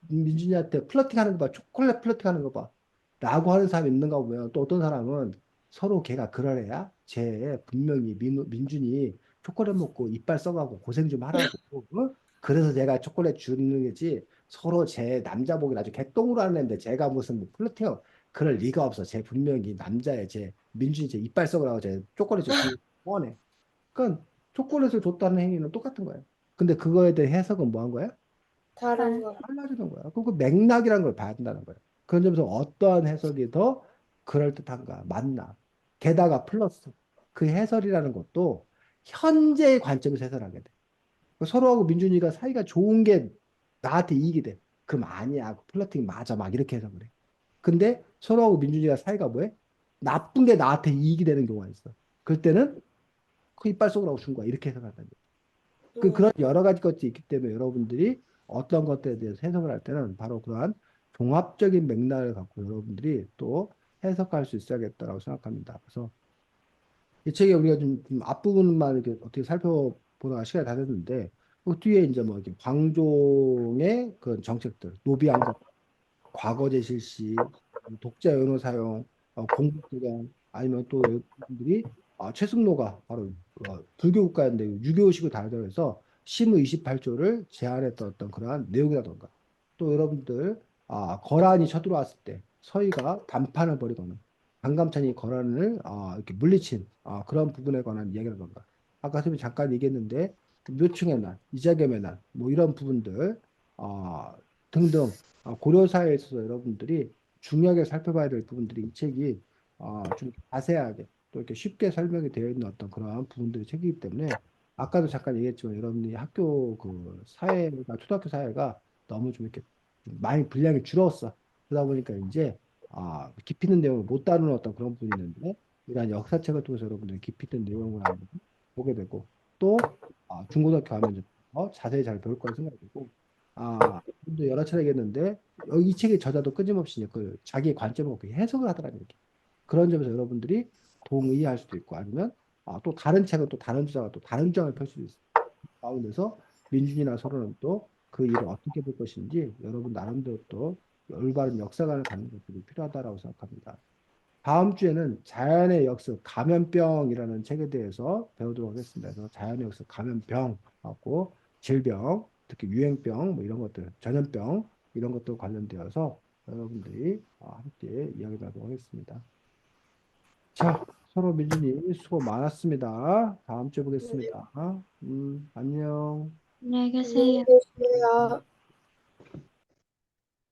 민준이한테 플러팅하는 거 봐, 초콜릿 플러팅하는 거 봐, 라고 하는 사람이 있는가 보면 또 어떤 사람은 서로 걔가 그럴 애야, 쟤 분명히 민준이 초콜릿 먹고 이빨 썩하고 고생 좀 하라고, 그래서 제가 초콜릿 주는 거지. 서로 쟤 남자복이 아주 개똥으로 하는 애인데 제가 무슨 뭐 플러팅 그럴 리가 없어. 쟤 분명히 남자애, 쟤 민준이 쟤 이빨 썩으라고 쟤 초콜릿 주고 뻔해. 그러니까 초콜릿을 줬다는 행위는 똑같은 거예요. 근데 그거에 대해 해석은 뭐 한 거야? 다른 것. 달라지는 거야. 그 맥락이라는 걸 봐야 된다는 거예요. 그런 점에서 어떠한 해석이 더 그럴듯한가, 맞나. 게다가 플러스 그 해설이라는 것도 현재의 관점에서 해설하게 돼. 서로하고 민준이가 사이가 좋은 게 나한테 이익이 돼. 그럼 아니야. 플러팅 맞아. 막 이렇게 해석을 해. 근데 서로하고 민준이가 사이가 뭐해? 나쁜 게 나한테 이익이 되는 경우가 있어. 그럴 때는 그 이빨 속으로 준 거야. 이렇게 해석한다는 거야. 그런 여러 가지 것들이 있기 때문에 여러분들이 어떤 것들에 대해서 해석을 할 때는 바로 그러한 종합적인 맥락을 갖고 여러분들이 또 해석할 수 있어야겠다라고 생각합니다. 그래서 이 책에 우리가 좀 앞부분만 이렇게 어떻게 살펴보다가 시간이 다 됐는데 그 뒤에 이제 뭐 이렇게 광종의 그런 정책들, 노비안급, 과거제 실시, 독자 연호 사용, 공급 조정 아니면 또 여러분들이 최승로가 바로 불교 국가인데 유교식을 다뤄서 심의 28조를 제안했던 어떤 그러한 내용이라던가 또 여러분들 거란이 쳐들어왔을 때 서희가 단판을 벌이거나 강감찬이 거란을 이렇게 물리친 그런 부분에 관한 이야기라던가 아까 선생님 잠깐 얘기했는데 그 묘충의 난, 이자겸의 난, 뭐 이런 부분들 등등 고려사에 있어서 여러분들이 중요하게 살펴봐야 될 부분들이 이 책이 좀 자세하게 또 이렇게 쉽게 설명이 되어 있는 어떤 그러한 부분들이 책이기 때문에 아까도 잠깐 얘기했지만 여러분이 학교 그 사회가 초등학교 사회가 너무 좀 이렇게 좀 많이 분량이 줄었어. 그러다 보니까 이제 깊이 있는 내용을 못 다루는 어떤 그런 부분이 있는데 이러한 역사책을 통해서 여러분들이 깊이 있는 내용을 한번 보게 되고 또 중고등학교 하면 이제 더 자세히 잘 배울 거라 생각이 들고 또 여러 차례 얘기했는데 여기 이 책의 저자도 끊임없이 이제 그 자기의 관점을 갖고 해석을 하더라는 얘기. 그런 점에서 여러분들이 동의할 수도 있고 아니면 또 다른 책은 또 다른 주자가 또 다른 주장을 펼 수도 있어. 가운데서 민준이나 서로는 또 그 일을 어떻게 볼 것인지 여러분 나름대로 또 올바른 역사관을 갖는 것들이 필요하다라고 생각합니다. 다음 주에는 자연의 역습 감염병이라는 책에 대해서 배우도록 하겠습니다. 그래서 자연의 역습 감염병 하고 질병, 특히 유행병 뭐 이런 것들, 전염병 이런 것들 관련되어서 여러분들이 함께 이야기 나누도록 하겠습니다. 자, 서로 민준이 수고 많았습니다. 다음 주에 보겠습니다. 안녕. 안녕히 안녕히 계세요. 계세요.